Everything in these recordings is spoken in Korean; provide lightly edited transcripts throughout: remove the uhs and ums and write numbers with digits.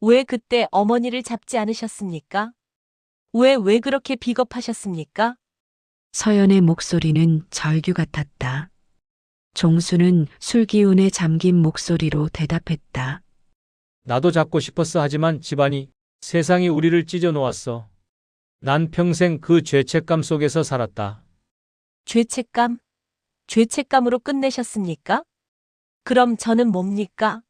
왜 그때 어머니를 잡지 않으셨습니까? 왜 그렇게 비겁하셨습니까? 서연의 목소리는 절규 같았다. 종수는 술기운에 잠긴 목소리로 대답했다. 나도 잡고 싶었어. 하지만 집안이, 세상이 우리를 찢어 놓았어. 난 평생 그 죄책감 속에서 살았다. 죄책감? 죄책감으로 끝내셨습니까? 그럼 저는 뭡니까?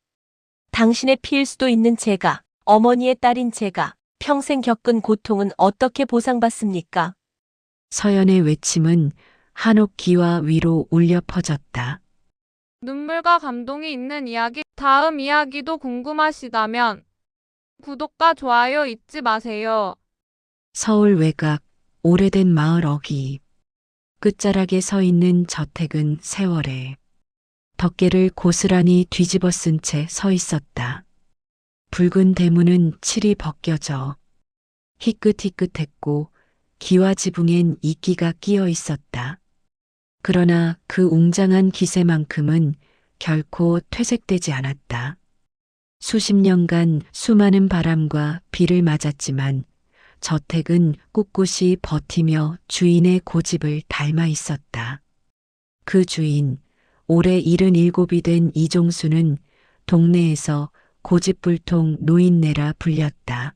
당신의 피일 수도 있는 제가, 어머니의 딸인 제가, 평생 겪은 고통은 어떻게 보상받습니까? 서연의 외침은 한옥 기와 위로 울려 퍼졌다. 눈물과 감동이 있는 이야기, 다음 이야기도 궁금하시다면 구독과 좋아요 잊지 마세요. 서울 외곽 오래된 마을 어귀. 끝자락에 서 있는 저택은 세월에 덮개를 고스란히 뒤집어 쓴 채 서 있었다. 붉은 대문은 칠이 벗겨져 희끗희끗했고 기와 지붕엔 이끼가 끼어 있었다. 그러나 그 웅장한 기세만큼은 결코 퇴색되지 않았다. 수십 년간 수많은 바람과 비를 맞았지만 저택은 꿋꿋이 버티며 주인의 고집을 닮아 있었다. 그 주인, 올해 77이 된 이종수는 동네에서 고집불통 노인네라 불렸다.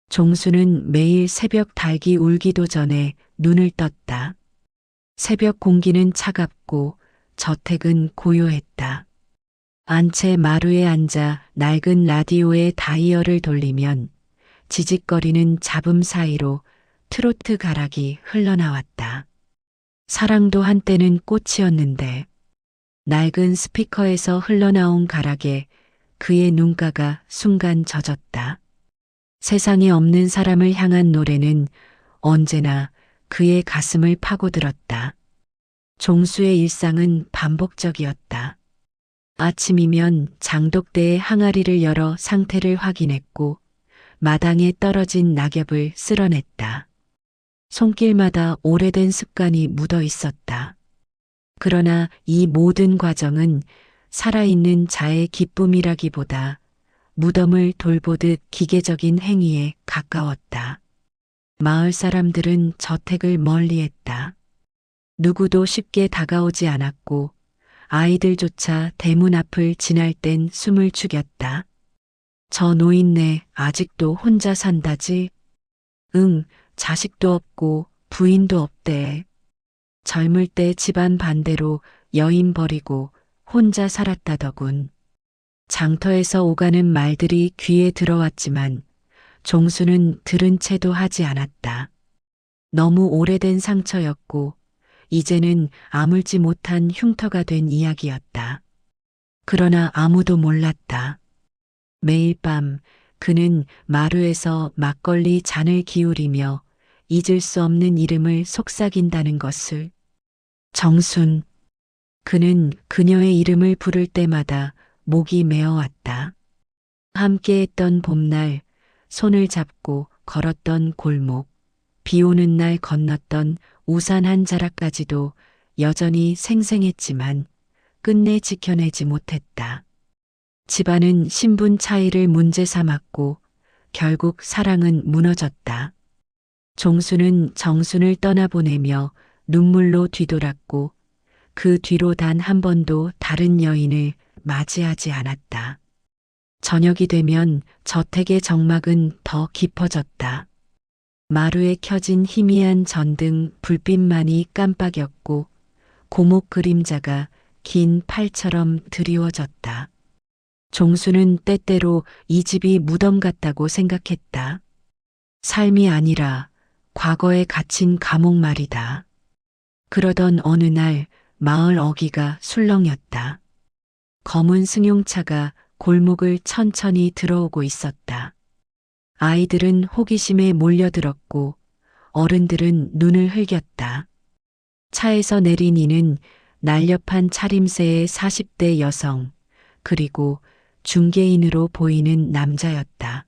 종수는 매일 새벽 닭이 울기도 전에 눈을 떴다. 새벽 공기는 차갑고 저택은 고요했다. 안채 마루에 앉아 낡은 라디오의 다이얼을 돌리면 지직거리는 잡음 사이로 트로트 가락이 흘러나왔다. 사랑도 한때는 꽃이었는데 낡은 스피커에서 흘러나온 가락에 그의 눈가가 순간 젖었다. 세상에 없는 사람을 향한 노래는 언제나 그의 가슴을 파고들었다. 종수의 일상은 반복적이었다. 아침이면 장독대의 항아리를 열어 상태를 확인했고 마당에 떨어진 낙엽을 쓸어냈다. 손길마다 오래된 습관이 묻어 있었다. 그러나 이 모든 과정은 살아있는 자의 기쁨이라기보다 무덤을 돌보듯 기계적인 행위에 가까웠다. 마을 사람들은 저택을 멀리했다. 누구도 쉽게 다가오지 않았고 아이들조차 대문 앞을 지날 땐 숨을 죽였다. 저 노인네 아직도 혼자 산다지? 응, 자식도 없고 부인도 없대. 젊을 때 집안 반대로 여인 버리고 혼자 살았다더군. 장터에서 오가는 말들이 귀에 들어왔지만 종수는 들은 채도 하지 않았다. 너무 오래된 상처였고 이제는 아물지 못한 흉터가 된 이야기였다. 그러나 아무도 몰랐다. 매일 밤 그는 마루에서 막걸리 잔을 기울이며 잊을 수 없는 이름을 속삭인다는 것을. 정순. 그는 그녀의 이름을 부를 때마다 목이 메어왔다. 함께했던 봄날, 손을 잡고 걸었던 골목, 비 오는 날 건넜던 우산 한 자락까지도 여전히 생생했지만 끝내 지켜내지 못했다. 집안은 신분 차이를 문제 삼았고 결국 사랑은 무너졌다. 종수는 정순을 떠나보내며 눈물로 뒤돌았고 그 뒤로 단 한 번도 다른 여인을 맞이하지 않았다. 저녁이 되면 저택의 정막은 더 깊어졌다. 마루에 켜진 희미한 전등 불빛만이 깜빡였고 고목 그림자가 긴 팔처럼 드리워졌다. 종수는 때때로 이 집이 무덤 같다고 생각했다. 삶이 아니라 과거에 갇힌 감옥 말이다. 그러던 어느 날 마을 어귀가 술렁였다. 검은 승용차가 골목을 천천히 들어오고 있었다. 아이들은 호기심에 몰려들었고 어른들은 눈을 흘겼다. 차에서 내린 이는 날렵한 차림새의 40대 여성, 그리고 중개인으로 보이는 남자였다.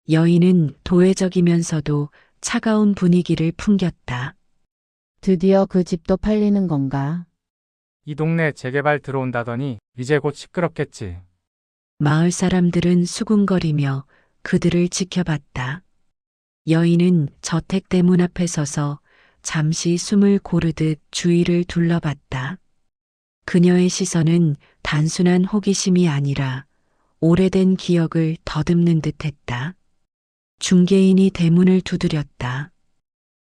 여인은 도회적이면서도 차가운 분위기를 풍겼다. 드디어 그 집도 팔리는 건가? 이 동네 재개발 들어온다더니 이제 곧 시끄럽겠지. 마을 사람들은 수군거리며 그들을 지켜봤다. 여인은 저택 대문 앞에 서서 잠시 숨을 고르듯 주위를 둘러봤다. 그녀의 시선은 단순한 호기심이 아니라 오래된 기억을 더듬는 듯 했다. 중개인이 대문을 두드렸다.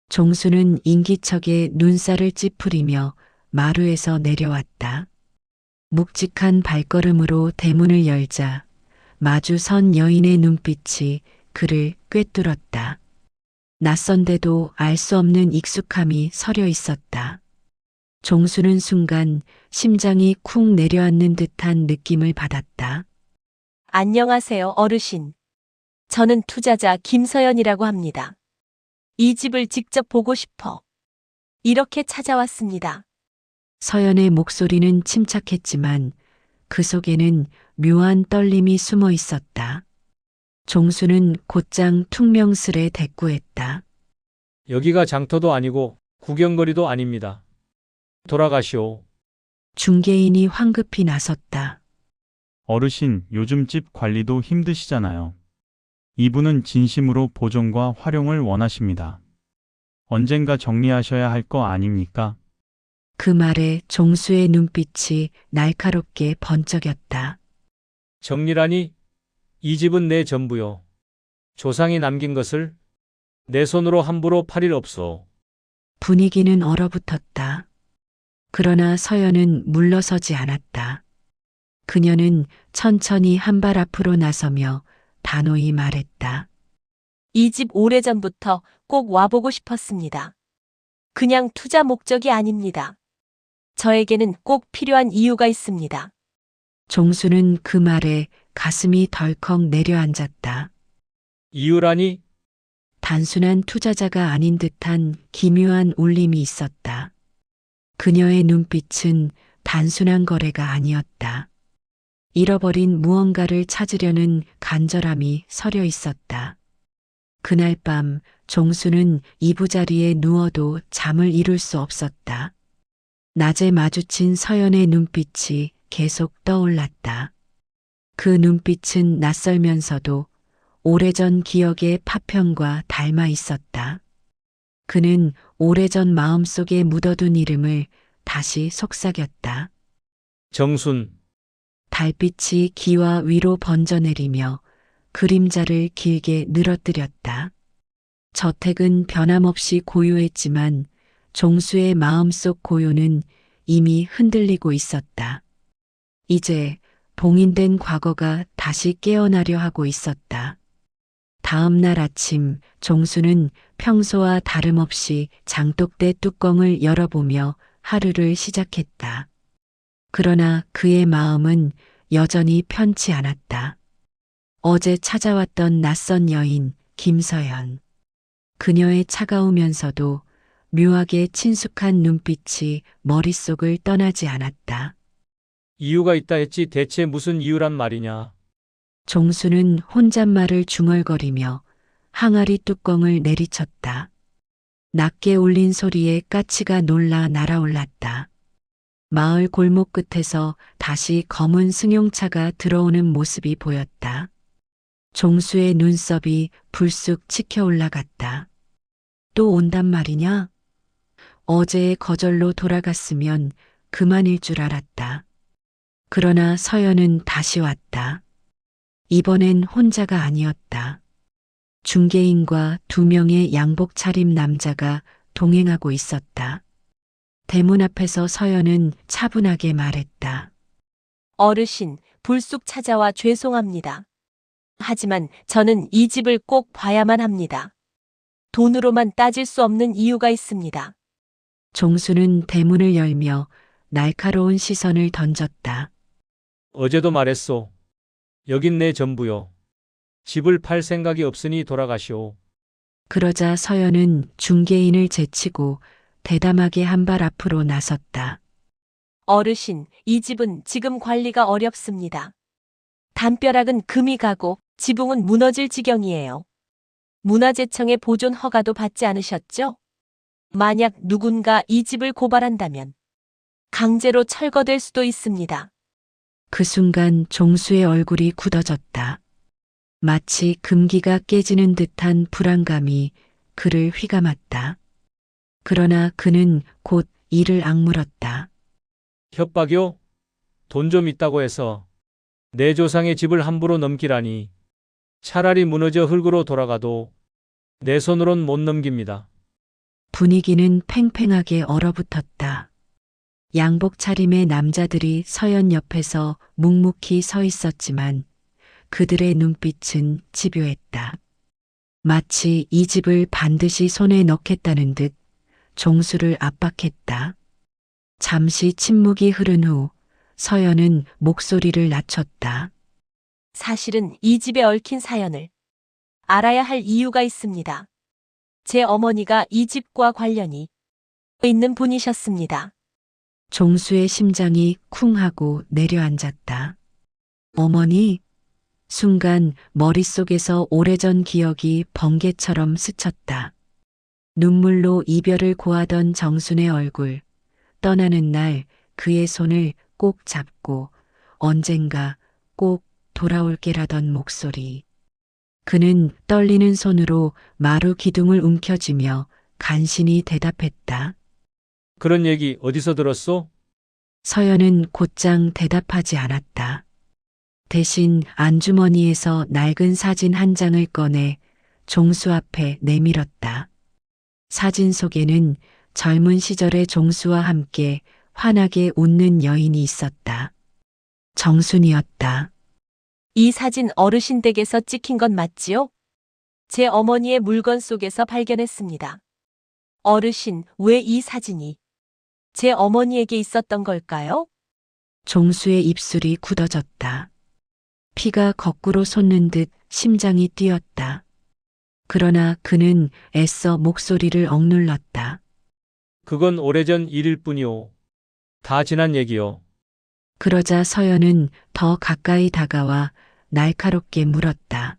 종수는 인기척에 눈살을 찌푸리며 마루에서 내려왔다. 묵직한 발걸음으로 대문을 열자 마주 선 여인의 눈빛이 그를 꿰뚫었다. 낯선데도 알 수 없는 익숙함이 서려 있었다. 종수는 순간 심장이 쿵 내려앉는 듯한 느낌을 받았다. 안녕하세요, 어르신. 저는 투자자 김서연이라고 합니다. 이 집을 직접 보고 싶어 이렇게 찾아왔습니다. 서연의 목소리는 침착했지만 그 속에는 묘한 떨림이 숨어 있었다. 종수는 곧장 퉁명스레 대꾸했다. 여기가 장터도 아니고 구경거리도 아닙니다. 돌아가시오. 중개인이 황급히 나섰다. 어르신, 요즘 집 관리도 힘드시잖아요. 이분은 진심으로 보존과 활용을 원하십니다. 언젠가 정리하셔야 할 거 아닙니까? 그 말에 종수의 눈빛이 날카롭게 번쩍였다. 정리라니? 이 집은 내 전부요. 조상이 남긴 것을 내 손으로 함부로 팔일 없소. 분위기는 얼어붙었다. 그러나 서연은 물러서지 않았다. 그녀는 천천히 한 발 앞으로 나서며 단호히 말했다. 이 집 오래전부터 꼭 와보고 싶었습니다. 그냥 투자 목적이 아닙니다. 저에게는 꼭 필요한 이유가 있습니다. 종수는 그 말에 가슴이 덜컥 내려앉았다. 이유라니? 단순한 투자자가 아닌 듯한 기묘한 울림이 있었다. 그녀의 눈빛은 단순한 거래가 아니었다. 잃어버린 무언가를 찾으려는 간절함이 서려 있었다. 그날 밤 종수는 이부자리에 누워도 잠을 이룰 수 없었다. 낮에 마주친 서연의 눈빛이 계속 떠올랐다. 그 눈빛은 낯설면서도 오래전 기억의 파편과 닮아 있었다. 그는 오래전 마음속에 묻어둔 이름을 다시 속삭였다. 정순. 달빛이 기와 위로 번져내리며 그림자를 길게 늘어뜨렸다. 저택은 변함없이 고요했지만 종수의 마음속 고요는 이미 흔들리고 있었다. 이제 봉인된 과거가 다시 깨어나려 하고 있었다. 다음 날 아침 종수는 평소와 다름없이 장독대 뚜껑을 열어보며 하루를 시작했다. 그러나 그의 마음은 여전히 편치 않았다. 어제 찾아왔던 낯선 여인 김서연. 그녀의 차가우면서도 묘하게 친숙한 눈빛이 머릿속을 떠나지 않았다. 이유가 있다 했지 대체 무슨 이유란 말이냐? 종수는 혼잣말을 중얼거리며 항아리 뚜껑을 내리쳤다. 낮게 울린 소리에 까치가 놀라 날아올랐다. 마을 골목 끝에서 다시 검은 승용차가 들어오는 모습이 보였다. 종수의 눈썹이 불쑥 치켜 올라갔다. 또 온단 말이냐? 어제의 거절로 돌아갔으면 그만일 줄 알았다. 그러나 서연은 다시 왔다. 이번엔 혼자가 아니었다. 중개인과 2명의 양복 차림 남자가 동행하고 있었다. 대문 앞에서 서연은 차분하게 말했다. 어르신, 불쑥 찾아와 죄송합니다. 하지만 저는 이 집을 꼭 봐야만 합니다. 돈으로만 따질 수 없는 이유가 있습니다. 종수는 대문을 열며 날카로운 시선을 던졌다. 어제도 말했소. 여긴 내 전부요. 집을 팔 생각이 없으니 돌아가시오. 그러자 서연은 중개인을 제치고 대담하게 한 발 앞으로 나섰다. 어르신, 이 집은 지금 관리가 어렵습니다. 담벼락은 금이 가고 지붕은 무너질 지경이에요. 문화재청의 보존 허가도 받지 않으셨죠? 만약 누군가 이 집을 고발한다면 강제로 철거될 수도 있습니다. 그 순간 종수의 얼굴이 굳어졌다. 마치 금기가 깨지는 듯한 불안감이 그를 휘감았다. 그러나 그는 곧 이를 악물었다. 협박이요? 돈 좀 있다고 해서 내 조상의 집을 함부로 넘기라니. 차라리 무너져 흙으로 돌아가도 내 손으론 못 넘깁니다. 분위기는 팽팽하게 얼어붙었다. 양복 차림의 남자들이 서연 옆에서 묵묵히 서 있었지만 그들의 눈빛은 집요했다. 마치 이 집을 반드시 손에 넣겠다는 듯 종수를 압박했다. 잠시 침묵이 흐른 후 서연은 목소리를 낮췄다. 사실은 이 집에 얽힌 사연을 알아야 할 이유가 있습니다. 제 어머니가 이 집과 관련이 있는 분이셨습니다. 종수의 심장이 쿵 하고 내려앉았다. 어머니, 순간 머릿속에서 오래전 기억이 번개처럼 스쳤다. 눈물로 이별을 고하던 정순의 얼굴, 떠나는 날 그의 손을 꼭 잡고 언젠가 꼭 돌아올게라던 목소리. 그는 떨리는 손으로 마루 기둥을 움켜쥐며 간신히 대답했다. 그런 얘기 어디서 들었소? 서연은 곧장 대답하지 않았다. 대신 안주머니에서 낡은 사진 한 장을 꺼내 종수 앞에 내밀었다. 사진 속에는 젊은 시절의 종수와 함께 환하게 웃는 여인이 있었다. 정순이었다. 이 사진 어르신 댁에서 찍힌 건 맞지요? 제 어머니의 물건 속에서 발견했습니다. 어르신, 왜 이 사진이 제 어머니에게 있었던 걸까요? 종수의 입술이 굳어졌다. 피가 거꾸로 솟는 듯 심장이 뛰었다. 그러나 그는 애써 목소리를 억눌렀다. 그건 오래전 일일 뿐이오. 다 지난 얘기요. 그러자 서연은 더 가까이 다가와 날카롭게 물었다.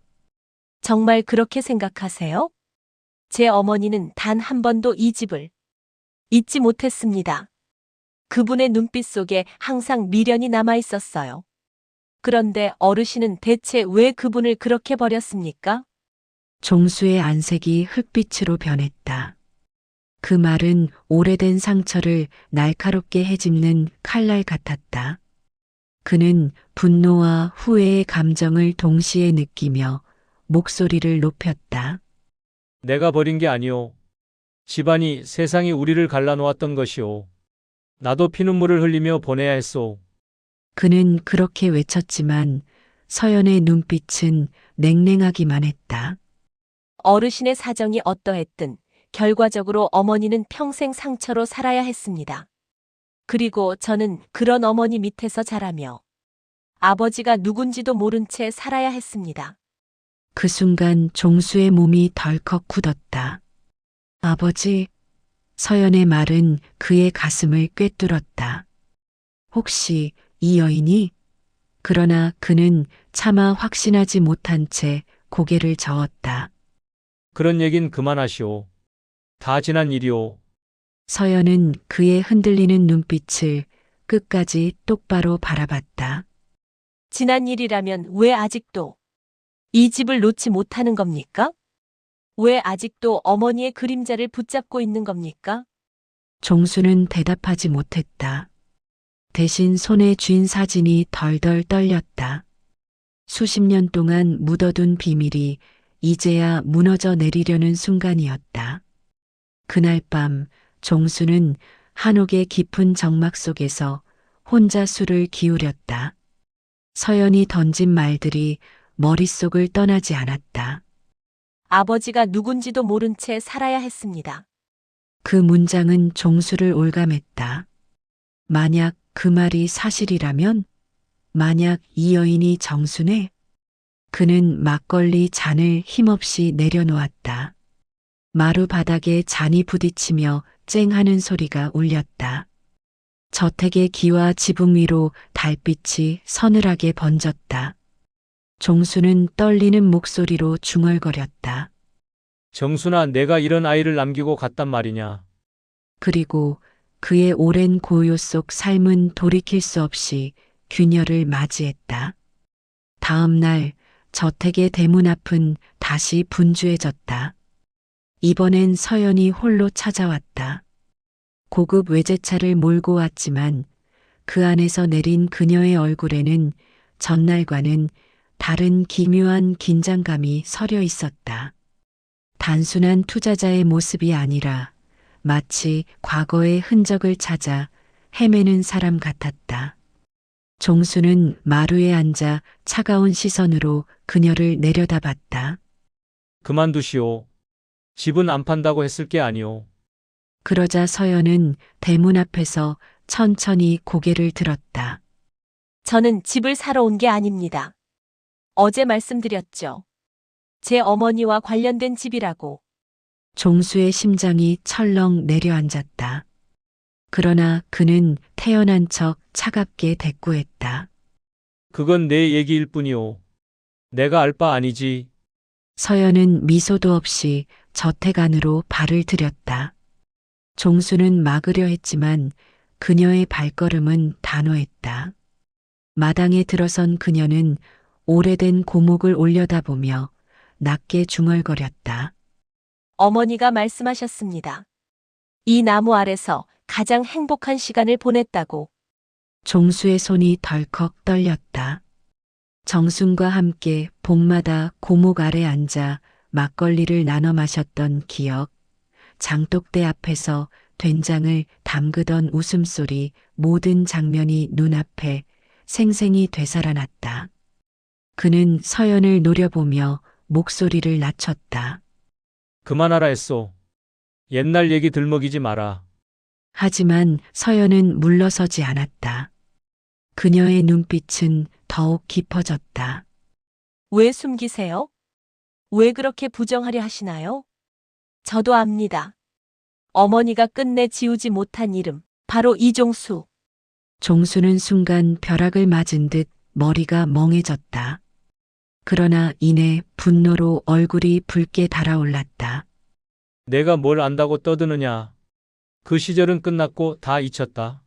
정말 그렇게 생각하세요? 제 어머니는 단 한 번도 이 집을 잊지 못했습니다. 그분의 눈빛 속에 항상 미련이 남아 있었어요. 그런데 어르신은 대체 왜 그분을 그렇게 버렸습니까? 종수의 안색이 흙빛으로 변했다. 그 말은 오래된 상처를 날카롭게 헤집는 칼날 같았다. 그는 분노와 후회의 감정을 동시에 느끼며 목소리를 높였다. 내가 버린 게 아니오. 집안이 세상이 우리를 갈라놓았던 것이오. 나도 피눈물을 흘리며 보내야 했소. 그는 그렇게 외쳤지만 서연의 눈빛은 냉랭하기만 했다. 어르신의 사정이 어떠했든 결과적으로 어머니는 평생 상처로 살아야 했습니다. 그리고 저는 그런 어머니 밑에서 자라며 아버지가 누군지도 모른 채 살아야 했습니다. 그 순간 종수의 몸이 덜컥 굳었다. 아버지, 서연의 말은 그의 가슴을 꿰뚫었다. 혹시 이 여인이? 그러나 그는 차마 확신하지 못한 채 고개를 저었다. 그런 얘긴 그만하시오. 다 지난 일이오. 서연은 그의 흔들리는 눈빛을 끝까지 똑바로 바라봤다. 지난 일이라면 왜 아직도 이 집을 놓지 못하는 겁니까? 왜 아직도 어머니의 그림자를 붙잡고 있는 겁니까? 종수는 대답하지 못했다. 대신 손에 쥔 사진이 덜덜 떨렸다. 수십 년 동안 묻어둔 비밀이 이제야 무너져 내리려는 순간이었다. 그날 밤 종수는 한옥의 깊은 정막 속에서 혼자 술을 기울였다. 서연이 던진 말들이 머릿속을 떠나지 않았다. 아버지가 누군지도 모른 채 살아야 했습니다. 그 문장은 종수를 올감했다. 만약 그 말이 사실이라면? 만약 이 여인이 정순애? 그는 막걸리 잔을 힘없이 내려놓았다. 마루 바닥에 잔이 부딪히며 쨍하는 소리가 울렸다. 저택의 기와 지붕 위로 달빛이 서늘하게 번졌다. 종수는 떨리는 목소리로 중얼거렸다. 정순아, 내가 이런 아이를 남기고 갔단 말이냐. 그리고 그의 오랜 고요 속 삶은 돌이킬 수 없이 귀녀를 맞이했다. 다음 날 저택의 대문 앞은 다시 분주해졌다. 이번엔 서연이 홀로 찾아왔다. 고급 외제차를 몰고 왔지만 그 안에서 내린 그녀의 얼굴에는 전날과는 다른 기묘한 긴장감이 서려 있었다. 단순한 투자자의 모습이 아니라 마치 과거의 흔적을 찾아 헤매는 사람 같았다. 종수는 마루에 앉아 차가운 시선으로 그녀를 내려다봤다. 그만두시오. 집은 안 판다고 했을 게 아니오. 그러자 서연은 대문 앞에서 천천히 고개를 들었다. 저는 집을 사러 온 게 아닙니다. 어제 말씀드렸죠. 제 어머니와 관련된 집이라고. 종수의 심장이 철렁 내려앉았다. 그러나 그는 태어난 척 차갑게 대꾸했다. 그건 내 얘기일 뿐이오. 내가 알 바 아니지. 서연은 미소도 없이 저택 안으로 발을 들였다. 종수는 막으려 했지만 그녀의 발걸음은 단호했다. 마당에 들어선 그녀는 오래된 고목을 올려다보며 낮게 중얼거렸다. 어머니가 말씀하셨습니다. 이 나무 아래서 가장 행복한 시간을 보냈다고. 종수의 손이 덜컥 떨렸다. 정순과 함께 봄마다 고목 아래 앉아 막걸리를 나눠 마셨던 기억, 장독대 앞에서 된장을 담그던 웃음소리, 모든 장면이 눈앞에 생생히 되살아났다. 그는 서연을 노려보며 목소리를 낮췄다. 그만하라 했소. 옛날 얘기 들먹이지 마라. 하지만 서연은 물러서지 않았다. 그녀의 눈빛은 더욱 깊어졌다. 왜 숨기세요? 왜 그렇게 부정하려 하시나요? 저도 압니다. 어머니가 끝내 지우지 못한 이름, 바로 이종수. 종수는 순간 벼락을 맞은 듯 머리가 멍해졌다. 그러나 이내 분노로 얼굴이 붉게 달아올랐다. 내가 뭘 안다고 떠드느냐. 그 시절은 끝났고 다 잊혔다.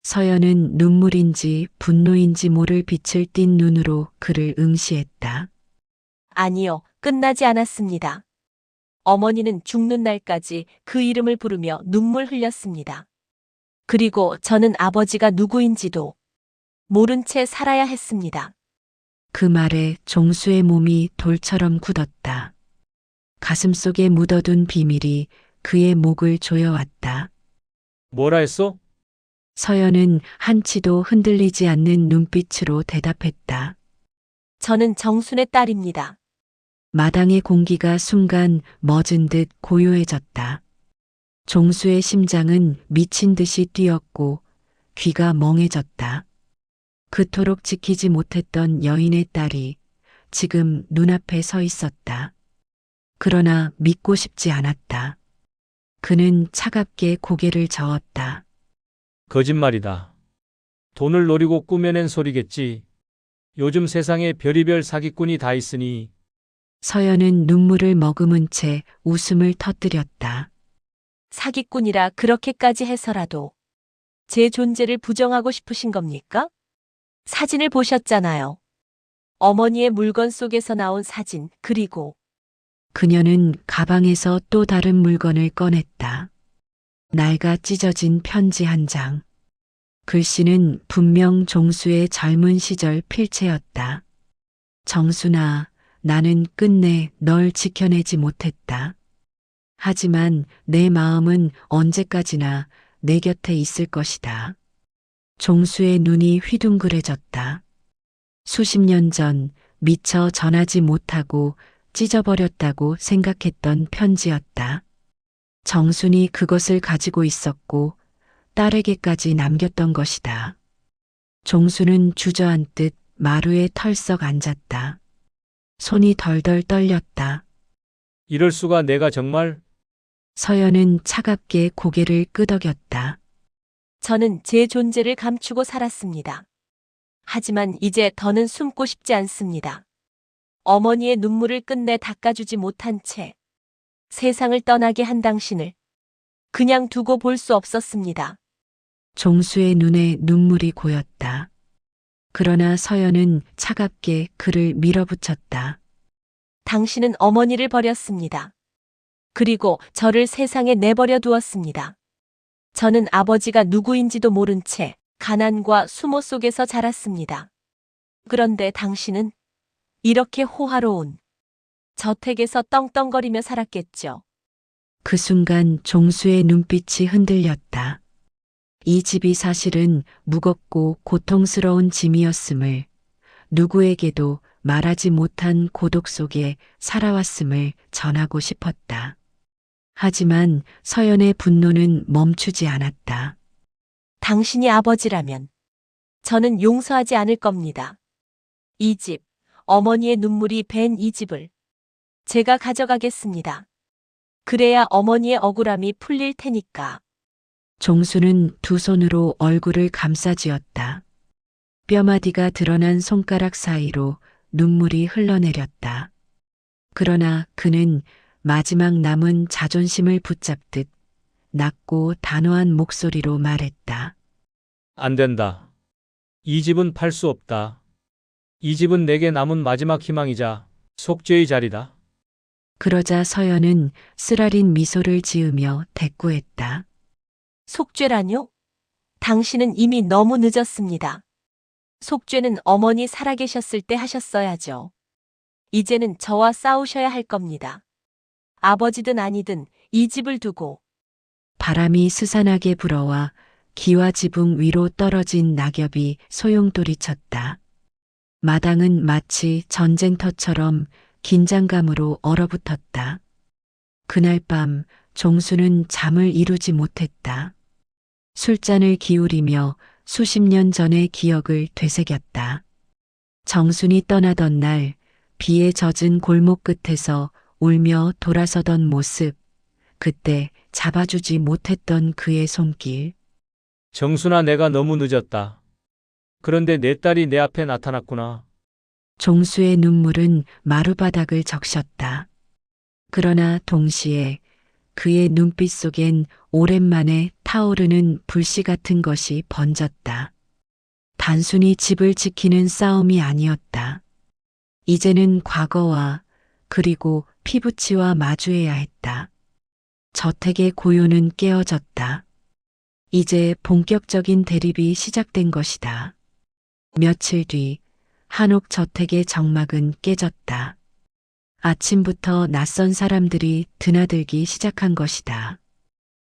서연은 눈물인지 분노인지 모를 빛을 띤 눈으로 그를 응시했다. 아니요, 끝나지 않았습니다. 어머니는 죽는 날까지 그 이름을 부르며 눈물 흘렸습니다. 그리고 저는 아버지가 누구인지도 모른 채 살아야 했습니다. 그 말에 종수의 몸이 돌처럼 굳었다. 가슴속에 묻어둔 비밀이 그의 목을 조여왔다. 뭐라 했소? 서연은 한치도 흔들리지 않는 눈빛으로 대답했다. 저는 정순의 딸입니다. 마당의 공기가 순간 멎은 듯 고요해졌다. 종수의 심장은 미친 듯이 뛰었고 귀가 멍해졌다. 그토록 지키지 못했던 여인의 딸이 지금 눈앞에 서 있었다. 그러나 믿고 싶지 않았다. 그는 차갑게 고개를 저었다. 거짓말이다. 돈을 노리고 꾸며낸 소리겠지. 요즘 세상에 별의별 사기꾼이 다 있으니 서연은 눈물을 머금은 채 웃음을 터뜨렸다. 사기꾼이라 그렇게까지 해서라도 제 존재를 부정하고 싶으신 겁니까? 사진을 보셨잖아요. 어머니의 물건 속에서 나온 사진, 그리고 그녀는 가방에서 또 다른 물건을 꺼냈다. 낡아 찢어진 편지 한 장. 글씨는 분명 종수의 젊은 시절 필체였다. 정순아, 나는 끝내 널 지켜내지 못했다. 하지만 내 마음은 언제까지나 내 곁에 있을 것이다. 종수의 눈이 휘둥그레졌다. 수십 년 전 미처 전하지 못하고 찢어버렸다고 생각했던 편지였다. 정순이 그것을 가지고 있었고 딸에게까지 남겼던 것이다. 종수는 주저앉듯 마루에 털썩 앉았다. 손이 덜덜 떨렸다. 이럴 수가 내가 정말 서연은 차갑게 고개를 끄덕였다. 저는 제 존재를 감추고 살았습니다. 하지만 이제 더는 숨고 싶지 않습니다. 어머니의 눈물을 끝내 닦아주지 못한 채 세상을 떠나게 한 당신을 그냥 두고 볼 수 없었습니다. 종수의 눈에 눈물이 고였다. 그러나 서연은 차갑게 그를 밀어붙였다. 당신은 어머니를 버렸습니다. 그리고 저를 세상에 내버려 두었습니다. 저는 아버지가 누구인지도 모른 채 가난과 수모 속에서 자랐습니다. 그런데 당신은 이렇게 호화로운 저택에서 떵떵거리며 살았겠죠. 그 순간 종수의 눈빛이 흔들렸다. 이 집이 사실은 무겁고 고통스러운 짐이었음을, 누구에게도 말하지 못한 고독 속에 살아왔음을 전하고 싶었다. 하지만 서연의 분노는 멈추지 않았다. 당신이 아버지라면 저는 용서하지 않을 겁니다. 이 집, 어머니의 눈물이 밴 이 집을 제가 가져가겠습니다. 그래야 어머니의 억울함이 풀릴 테니까. 종수는 두 손으로 얼굴을 감싸쥐었다. 뼈마디가 드러난 손가락 사이로 눈물이 흘러내렸다. 그러나 그는 마지막 남은 자존심을 붙잡듯 낮고 단호한 목소리로 말했다. 안 된다. 이 집은 팔 수 없다. 이 집은 내게 남은 마지막 희망이자 속죄의 자리다. 그러자 서연은 쓰라린 미소를 지으며 대꾸했다. 속죄라뇨? 당신은 이미 너무 늦었습니다. 속죄는 어머니 살아계셨을 때 하셨어야죠. 이제는 저와 싸우셔야 할 겁니다. 아버지든 아니든 이 집을 두고. 바람이 스산하게 불어와 기와 지붕 위로 떨어진 낙엽이 소용돌이쳤다. 마당은 마치 전쟁터처럼 긴장감으로 얼어붙었다. 그날 밤 종수는 잠을 이루지 못했다. 술잔을 기울이며 수십 년 전의 기억을 되새겼다. 정순이 떠나던 날 비에 젖은 골목 끝에서 울며 돌아서던 모습, 그때 잡아주지 못했던 그의 손길. 정순아, 내가 너무 늦었다. 그런데 내 딸이 내 앞에 나타났구나. 종수의 눈물은 마루바닥을 적셨다. 그러나 동시에 그의 눈빛 속엔 오랜만에 타오르는 불씨 같은 것이 번졌다. 단순히 집을 지키는 싸움이 아니었다. 이제는 과거와 그리고 피부치와 마주해야 했다. 저택의 고요는 깨어졌다. 이제 본격적인 대립이 시작된 것이다. 며칠 뒤 한옥 저택의 정막은 깨졌다. 아침부터 낯선 사람들이 드나들기 시작한 것이다.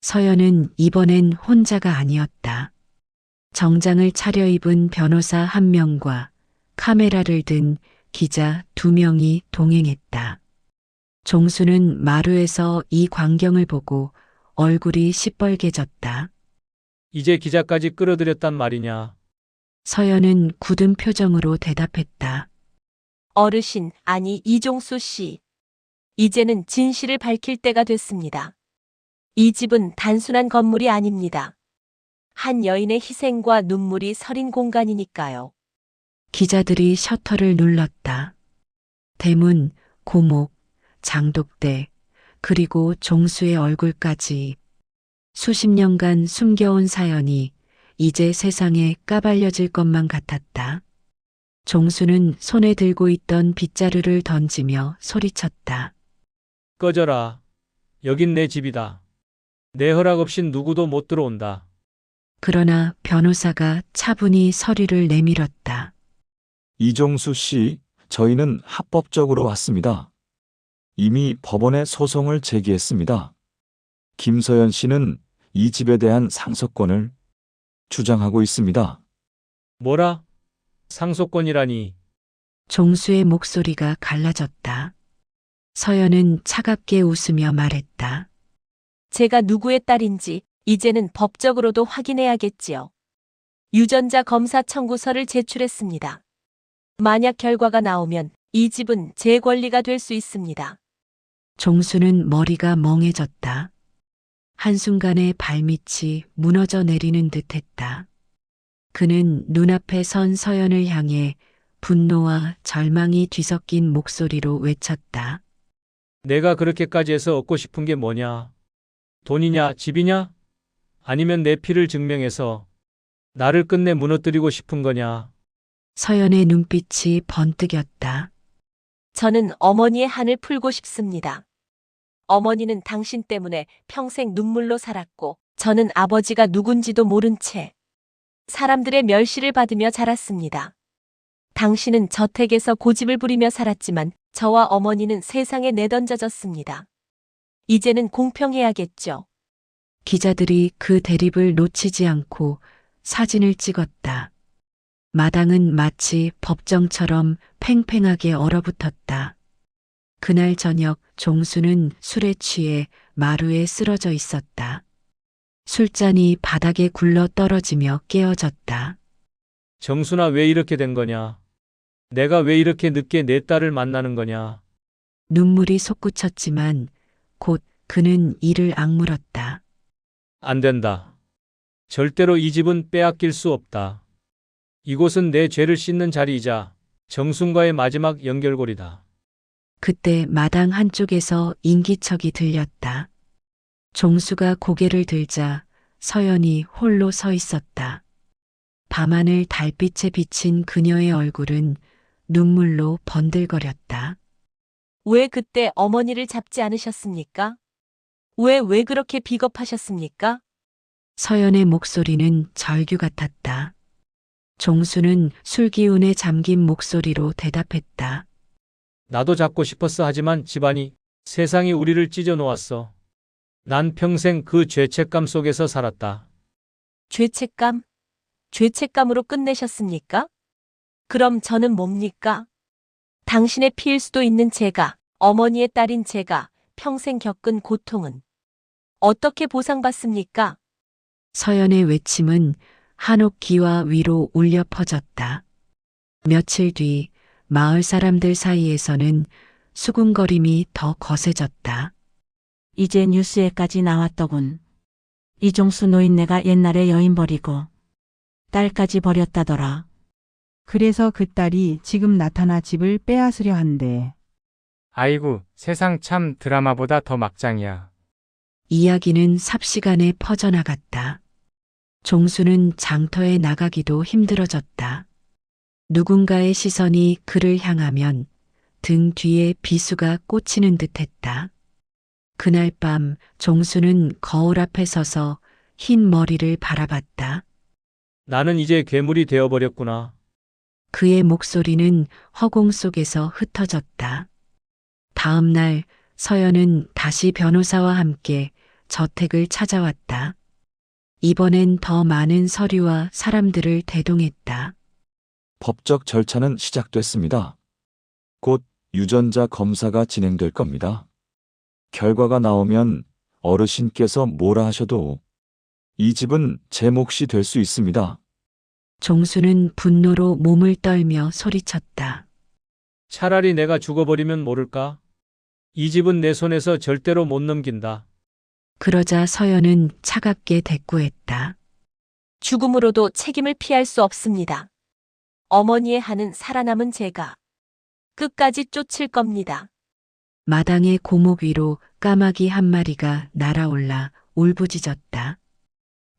서연은 이번엔 혼자가 아니었다. 정장을 차려입은 변호사 한 명과 카메라를 든 기자 두 명이 동행했다. 종수는 마루에서 이 광경을 보고 얼굴이 시뻘개졌다. 이제 기자까지 끌어들였단 말이냐. 서연은 굳은 표정으로 대답했다. 어르신, 아니 이종수 씨. 이제는 진실을 밝힐 때가 됐습니다. 이 집은 단순한 건물이 아닙니다. 한 여인의 희생과 눈물이 서린 공간이니까요. 기자들이 셔터를 눌렀다. 대문, 고목, 장독대, 그리고 종수의 얼굴까지 수십 년간 숨겨온 사연이 이제 세상에 까발려질 것만 같았다. 종수는 손에 들고 있던 빗자루를 던지며 소리쳤다. 꺼져라. 여긴 내 집이다. 내 허락 없인 누구도 못 들어온다. 그러나 변호사가 차분히 서류를 내밀었다. 이종수 씨, 저희는 합법적으로 왔습니다. 이미 법원에 소송을 제기했습니다. 김서연 씨는 이 집에 대한 상속권을 주장하고 있습니다. 뭐라? 상속권이라니. 종수의 목소리가 갈라졌다. 서연은 차갑게 웃으며 말했다. 제가 누구의 딸인지 이제는 법적으로도 확인해야겠지요. 유전자 검사 청구서를 제출했습니다. 만약 결과가 나오면 이 집은 제 권리가 될 수 있습니다. 종수는 머리가 멍해졌다. 한순간에 발밑이 무너져 내리는 듯했다. 그는 눈앞에 선 서연을 향해 분노와 절망이 뒤섞인 목소리로 외쳤다. 내가 그렇게까지 해서 얻고 싶은 게 뭐냐? 돈이냐, 집이냐? 아니면 내 피를 증명해서 나를 끝내 무너뜨리고 싶은 거냐? 서연의 눈빛이 번뜩였다. 저는 어머니의 한을 풀고 싶습니다. 어머니는 당신 때문에 평생 눈물로 살았고, 저는 아버지가 누군지도 모른 채 사람들의 멸시를 받으며 자랐습니다. 당신은 저택에서 고집을 부리며 살았지만 저와 어머니는 세상에 내던져졌습니다. 이제는 공평해야겠죠. 기자들이 그 대립을 놓치지 않고 사진을 찍었다. 마당은 마치 법정처럼 팽팽하게 얼어붙었다. 그날 저녁 종수는 술에 취해 마루에 쓰러져 있었다. 술잔이 바닥에 굴러 떨어지며 깨어졌다. 정순아, 왜 이렇게 된 거냐? 내가 왜 이렇게 늦게 내 딸을 만나는 거냐? 눈물이 솟구쳤지만 곧 그는 이를 악물었다. 안 된다. 절대로 이 집은 빼앗길 수 없다. 이곳은 내 죄를 씻는 자리이자 정순과의 마지막 연결고리다. 그때 마당 한쪽에서 인기척이 들렸다. 종수가 고개를 들자 서연이 홀로 서 있었다. 밤하늘 달빛에 비친 그녀의 얼굴은 눈물로 번들거렸다. 왜 그때 어머니를 잡지 않으셨습니까? 왜 그렇게 비겁하셨습니까? 서연의 목소리는 절규 같았다. 종수는 술기운에 잠긴 목소리로 대답했다. 나도 잡고 싶었어. 하지만 집안이, 세상이 우리를 찢어 놓았어. 난 평생 그 죄책감 속에서 살았다. 죄책감? 죄책감으로 끝내셨습니까? 그럼 저는 뭡니까? 당신의 피일 수도 있는 제가, 어머니의 딸인 제가 평생 겪은 고통은 어떻게 보상받습니까? 서연의 외침은 한옥 기와 위로 울려 퍼졌다. 며칠 뒤 마을 사람들 사이에서는 수군거림이 더 거세졌다. 이제 뉴스에까지 나왔더군. 이종수 노인네가 옛날에 여인 버리고 딸까지 버렸다더라. 그래서 그 딸이 지금 나타나 집을 빼앗으려 한대. 아이고, 세상 참 드라마보다 더 막장이야. 이야기는 삽시간에 퍼져나갔다. 종수는 장터에 나가기도 힘들어졌다. 누군가의 시선이 그를 향하면 등 뒤에 비수가 꽂히는 듯했다. 그날 밤 종수는 거울 앞에 서서 흰 머리를 바라봤다. 나는 이제 괴물이 되어버렸구나. 그의 목소리는 허공 속에서 흩어졌다. 다음 날 서연은 다시 변호사와 함께 저택을 찾아왔다. 이번엔 더 많은 서류와 사람들을 대동했다. 법적 절차는 시작됐습니다. 곧 유전자 검사가 진행될 겁니다. 결과가 나오면 어르신께서 뭐라 하셔도 이 집은 제 몫이 될 수 있습니다. 종수는 분노로 몸을 떨며 소리쳤다. 차라리 내가 죽어버리면 모를까? 이 집은 내 손에서 절대로 못 넘긴다. 그러자 서연은 차갑게 대꾸했다. 죽음으로도 책임을 피할 수 없습니다. 어머니의 한은 살아남은 제가 끝까지 쫓을 겁니다. 마당의 고목 위로 까마귀 한 마리가 날아올라 울부짖었다.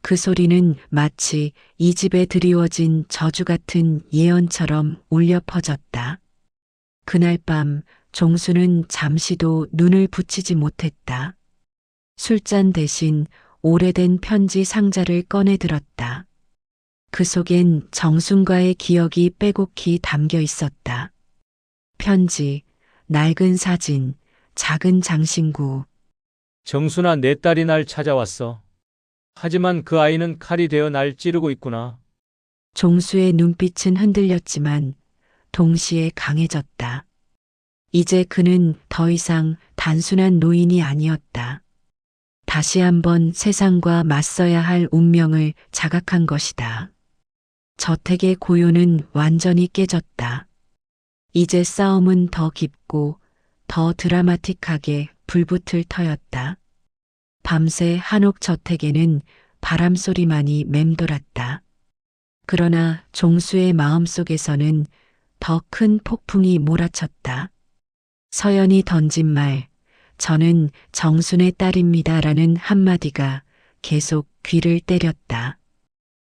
그 소리는 마치 이 집에 드리워진 저주 같은 예언처럼 울려 퍼졌다. 그날 밤 종수는 잠시도 눈을 붙이지 못했다. 술잔 대신 오래된 편지 상자를 꺼내 들었다. 그 속엔 정순과의 기억이 빼곡히 담겨 있었다. 편지, 낡은 사진, 작은 장신구. 정순아, 내 딸이 날 찾아왔어. 하지만 그 아이는 칼이 되어 날 찌르고 있구나. 종수의 눈빛은 흔들렸지만 동시에 강해졌다. 이제 그는 더 이상 단순한 노인이 아니었다. 다시 한번 세상과 맞서야 할 운명을 자각한 것이다. 저택의 고요는 완전히 깨졌다. 이제 싸움은 더 깊고 더 드라마틱하게 불붙을 터였다. 밤새 한옥 저택에는 바람 소리만이 맴돌았다. 그러나 종수의 마음속에서는 더 큰 폭풍이 몰아쳤다. 서연이 던진 말, 저는 정순의 딸입니다라는 한마디가 계속 귀를 때렸다.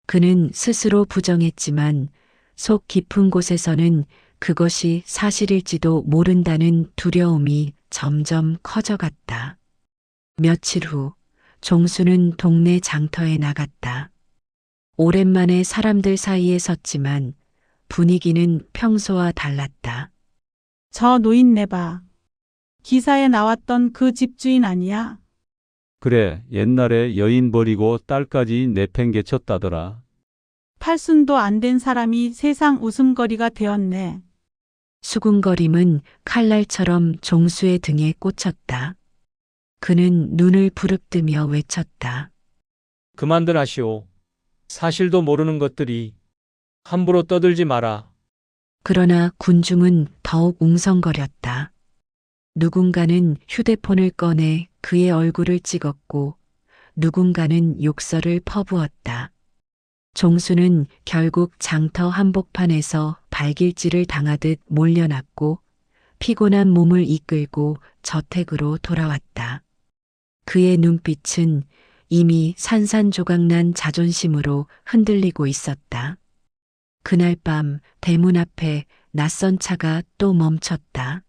그는 스스로 부정했지만 속 깊은 곳에서는 그것이 사실일지도 모른다는 두려움이 점점 커져갔다. 며칠 후 종수는 동네 장터에 나갔다. 오랜만에 사람들 사이에 섰지만 분위기는 평소와 달랐다. 저 노인네 봐. 기사에 나왔던 그 집주인 아니야? 그래, 옛날에 여인 버리고 딸까지 내팽개쳤다더라. 팔순도 안 된 사람이 세상 웃음거리가 되었네. 수군거림은 칼날처럼 종수의 등에 꽂혔다. 그는 눈을 부릅뜨며 외쳤다. 그만들 하시오. 사실도 모르는 것들이 함부로 떠들지 마라. 그러나 군중은 더욱 웅성거렸다. 누군가는 휴대폰을 꺼내 그의 얼굴을 찍었고 누군가는 욕설을 퍼부었다. 종수는 결국 장터 한복판에서 발길질을 당하듯 몰려났고 피곤한 몸을 이끌고 저택으로 돌아왔다. 그의 눈빛은 이미 산산조각난 자존심으로 흔들리고 있었다. 그날 밤 대문 앞에 낯선 차가 또 멈췄다.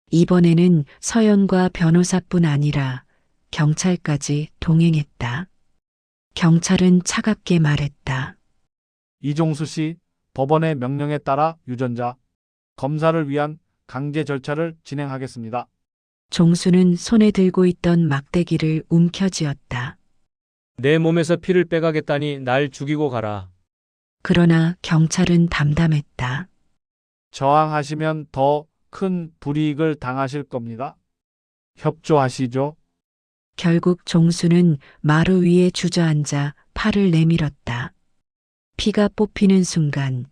이번에는 서연과 변호사뿐 아니라 경찰까지 동행했다. 경찰은 차갑게 말했다. 이종수 씨, 법원의 명령에 따라 유전자 검사를 위한 강제 절차를 진행하겠습니다. 종수는 손에 들고 있던 막대기를 움켜쥐었다. 내 몸에서 피를 빼가겠다니 날 죽이고 가라. 그러나 경찰은 담담했다. 저항하시면 더 큰 불이익을 당하실 겁니다. 협조하시죠? 결국 종수는 마루 위에 주저앉아 팔을 내밀었다. 피가 뽑히는 순간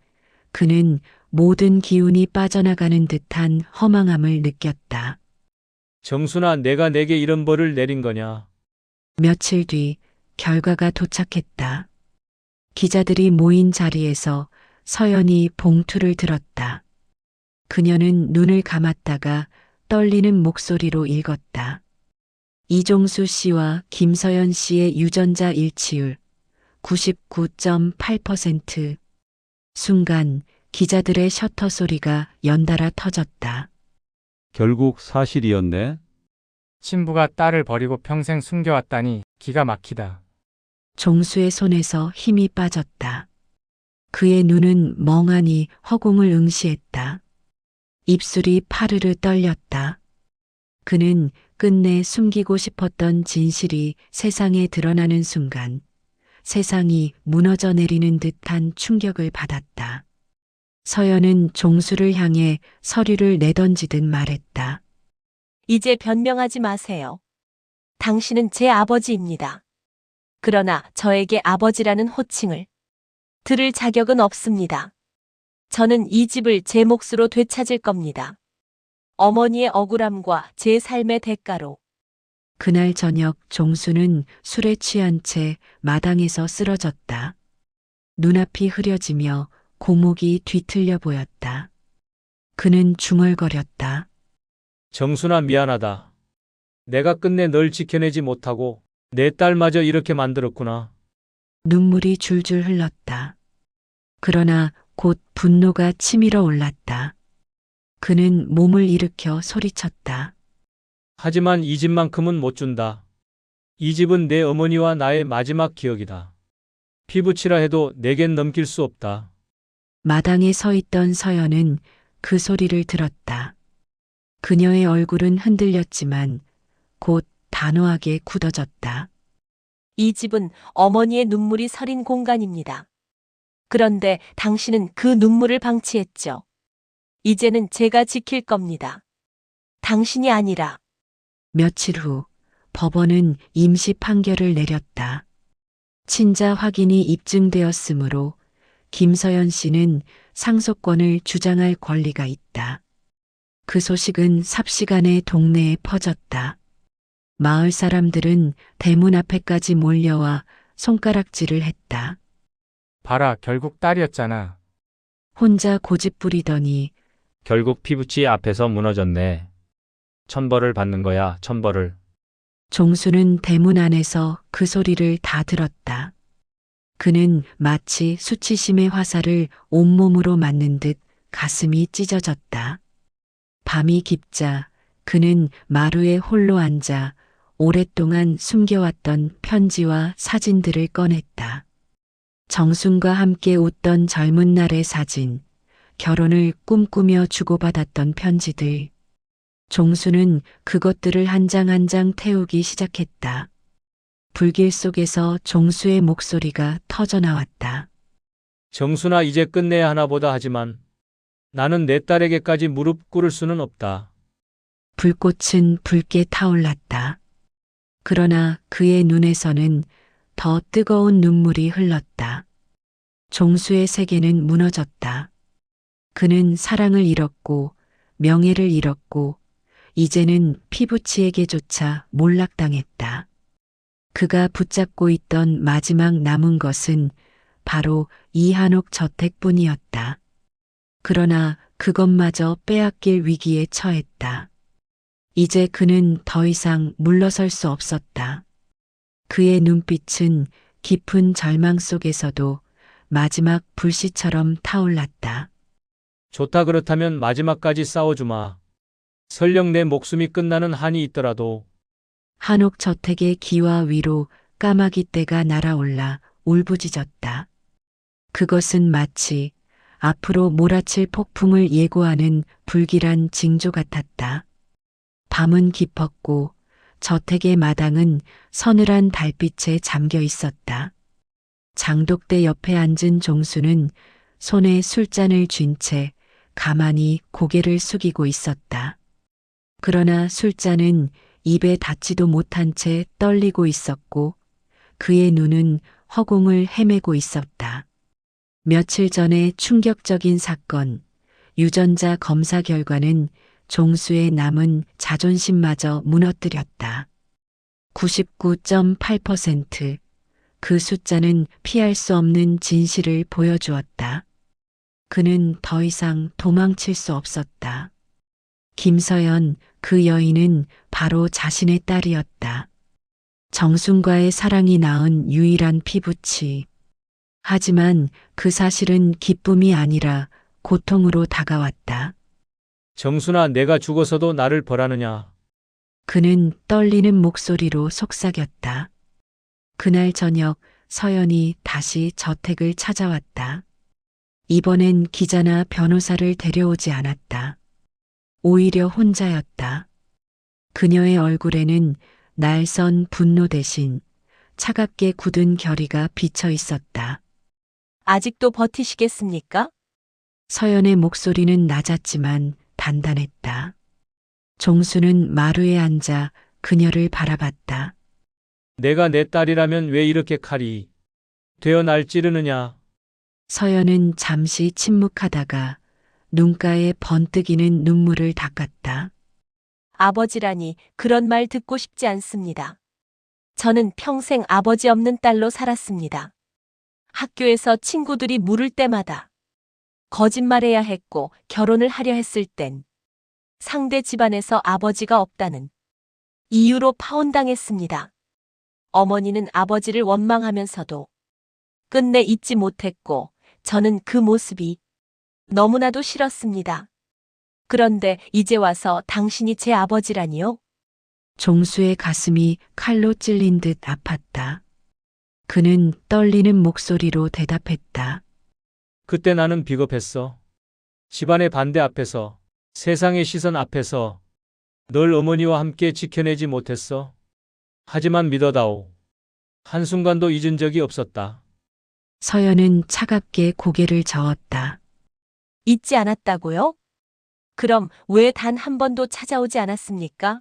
그는 모든 기운이 빠져나가는 듯한 허망함을 느꼈다. 정순아, 내가 내게 이런 벌을 내린 거냐? 며칠 뒤 결과가 도착했다. 기자들이 모인 자리에서 서연이 봉투를 들었다. 그녀는 눈을 감았다가 떨리는 목소리로 읽었다. 이종수 씨와 김서연 씨의 유전자 일치율 99.8%. 순간 기자들의 셔터 소리가 연달아 터졌다. 결국 사실이었네. 신부가 딸을 버리고 평생 숨겨왔다니 기가 막히다. 종수의 손에서 힘이 빠졌다. 그의 눈은 멍하니 허공을 응시했다. 입술이 파르르 떨렸다. 그는 끝내 숨기고 싶었던 진실이 세상에 드러나는 순간 세상이 무너져 내리는 듯한 충격을 받았다. 서연은 종수를 향해 서류를 내던지듯 말했다. 이제 변명하지 마세요. 당신은 제 아버지입니다. 그러나 저에게 아버지라는 호칭을 들을 자격은 없습니다. 저는 이 집을 제 몫으로 되찾을 겁니다. 어머니의 억울함과 제 삶의 대가로. 그날 저녁 종수는 술에 취한 채 마당에서 쓰러졌다. 눈앞이 흐려지며 고목이 뒤틀려 보였다. 그는 중얼거렸다. 정순아, 미안하다. 내가 끝내 널 지켜내지 못하고 내 딸마저 이렇게 만들었구나. 눈물이 줄줄 흘렀다. 그러나 곧 분노가 치밀어 올랐다. 그는 몸을 일으켜 소리쳤다. 하지만 이 집만큼은 못 준다. 이 집은 내 어머니와 나의 마지막 기억이다. 피부치라 해도 내겐 넘길 수 없다. 마당에 서 있던 서연은 그 소리를 들었다. 그녀의 얼굴은 흔들렸지만 곧 단호하게 굳어졌다. 이 집은 어머니의 눈물이 서린 공간입니다. 그런데 당신은 그 눈물을 방치했죠. 이제는 제가 지킬 겁니다. 당신이 아니라. 며칠 후 법원은 임시 판결을 내렸다. 친자 확인이 입증되었으므로 김서연 씨는 상속권을 주장할 권리가 있다. 그 소식은 삽시간에 동네에 퍼졌다. 마을 사람들은 대문 앞에까지 몰려와 손가락질을 했다. 봐라, 결국 딸이었잖아. 혼자 고집부리더니 결국 피부치 앞에서 무너졌네. 천벌을 받는 거야, 천벌을. 종수는 대문 안에서 그 소리를 다 들었다. 그는 마치 수치심의 화살을 온몸으로 맞는 듯 가슴이 찢어졌다. 밤이 깊자 그는 마루에 홀로 앉아 오랫동안 숨겨왔던 편지와 사진들을 꺼냈다. 정순과 함께 웃던 젊은 날의 사진, 결혼을 꿈꾸며 주고받았던 편지들. 종수는 그것들을 한 장 한 장 태우기 시작했다. 불길 속에서 종수의 목소리가 터져나왔다. 정순아, 이제 끝내야 하나 보다. 하지만 나는 내 딸에게까지 무릎 꿇을 수는 없다. 불꽃은 붉게 타올랐다. 그러나 그의 눈에서는 더 뜨거운 눈물이 흘렀다. 종수의 세계는 무너졌다. 그는 사랑을 잃었고 명예를 잃었고 이제는 피부치에게조차 몰락당했다. 그가 붙잡고 있던 마지막 남은 것은 바로 이한옥 저택뿐이었다. 그러나 그것마저 빼앗길 위기에 처했다. 이제 그는 더 이상 물러설 수 없었다. 그의 눈빛은 깊은 절망 속에서도 마지막 불씨처럼 타올랐다. 좋다, 그렇다면 마지막까지 싸워주마. 설령 내 목숨이 끝나는 한이 있더라도. 한옥 저택의 기와 위로 까마귀 떼가 날아올라 울부짖었다. 그것은 마치 앞으로 몰아칠 폭풍을 예고하는 불길한 징조 같았다. 밤은 깊었고 저택의 마당은 서늘한 달빛에 잠겨 있었다. 장독대 옆에 앉은 종수는 손에 술잔을 쥔 채 가만히 고개를 숙이고 있었다. 그러나 술잔은 입에 닿지도 못한 채 떨리고 있었고 그의 눈은 허공을 헤매고 있었다. 며칠 전의 충격적인 사건, 유전자 검사 결과는 종수의 남은 자존심마저 무너뜨렸다. 99.8%. 그 숫자는 피할 수 없는 진실을 보여주었다. 그는 더 이상 도망칠 수 없었다. 김서연, 그 여인은 바로 자신의 딸이었다. 정순과의 사랑이 낳은 유일한 피부치. 하지만 그 사실은 기쁨이 아니라 고통으로 다가왔다. 정순아, 내가 죽어서도 나를 벌하느냐? 그는 떨리는 목소리로 속삭였다. 그날 저녁 서연이 다시 저택을 찾아왔다. 이번엔 기자나 변호사를 데려오지 않았다. 오히려 혼자였다. 그녀의 얼굴에는 날선 분노 대신 차갑게 굳은 결의가 비쳐 있었다. 아직도 버티시겠습니까? 서연의 목소리는 낮았지만 단단했다. 종수는 마루에 앉아 그녀를 바라봤다. 내가 내 딸이라면 왜 이렇게 칼이 되어 날 찌르느냐? 서연은 잠시 침묵하다가 눈가에 번뜩이는 눈물을 닦았다. 아버지라니 그런 말 듣고 싶지 않습니다. 저는 평생 아버지 없는 딸로 살았습니다. 학교에서 친구들이 물을 때마다 거짓말해야 했고 결혼을 하려 했을 땐 상대 집안에서 아버지가 없다는 이유로 파혼당했습니다. 어머니는 아버지를 원망하면서도 끝내 잊지 못했고 저는 그 모습이 너무나도 싫었습니다. 그런데 이제 와서 당신이 제 아버지라니요? 종수의 가슴이 칼로 찔린 듯 아팠다. 그는 떨리는 목소리로 대답했다. 그때 나는 비겁했어. 집안의 반대 앞에서, 세상의 시선 앞에서 널 어머니와 함께 지켜내지 못했어. 하지만 믿어다오. 한순간도 잊은 적이 없었다. 서연은 차갑게 고개를 저었다. 잊지 않았다고요? 그럼 왜 단 한 번도 찾아오지 않았습니까?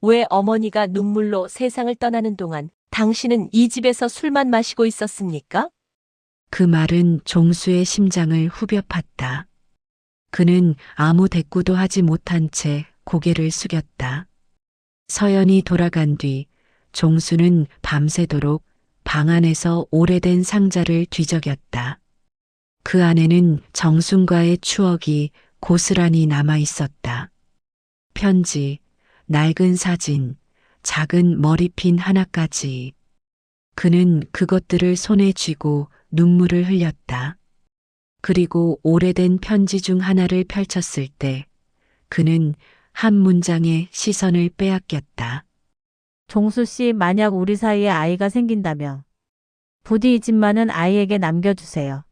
왜 어머니가 눈물로 세상을 떠나는 동안 당신은 이 집에서 술만 마시고 있었습니까? 그 말은 종수의 심장을 후벼 팠다. 그는 아무 대꾸도 하지 못한 채 고개를 숙였다. 서연이 돌아간 뒤 종수는 밤새도록 방 안에서 오래된 상자를 뒤적였다. 그 안에는 정순과의 추억이 고스란히 남아 있었다. 편지, 낡은 사진, 작은 머리핀 하나까지. 그는 그것들을 손에 쥐고 눈물을 흘렸다. 그리고 오래된 편지 중 하나를 펼쳤을 때 그는 한 문장에 시선을 빼앗겼다. 종수 씨, 만약 우리 사이에 아이가 생긴다면 부디 이 집만은 아이에게 남겨주세요.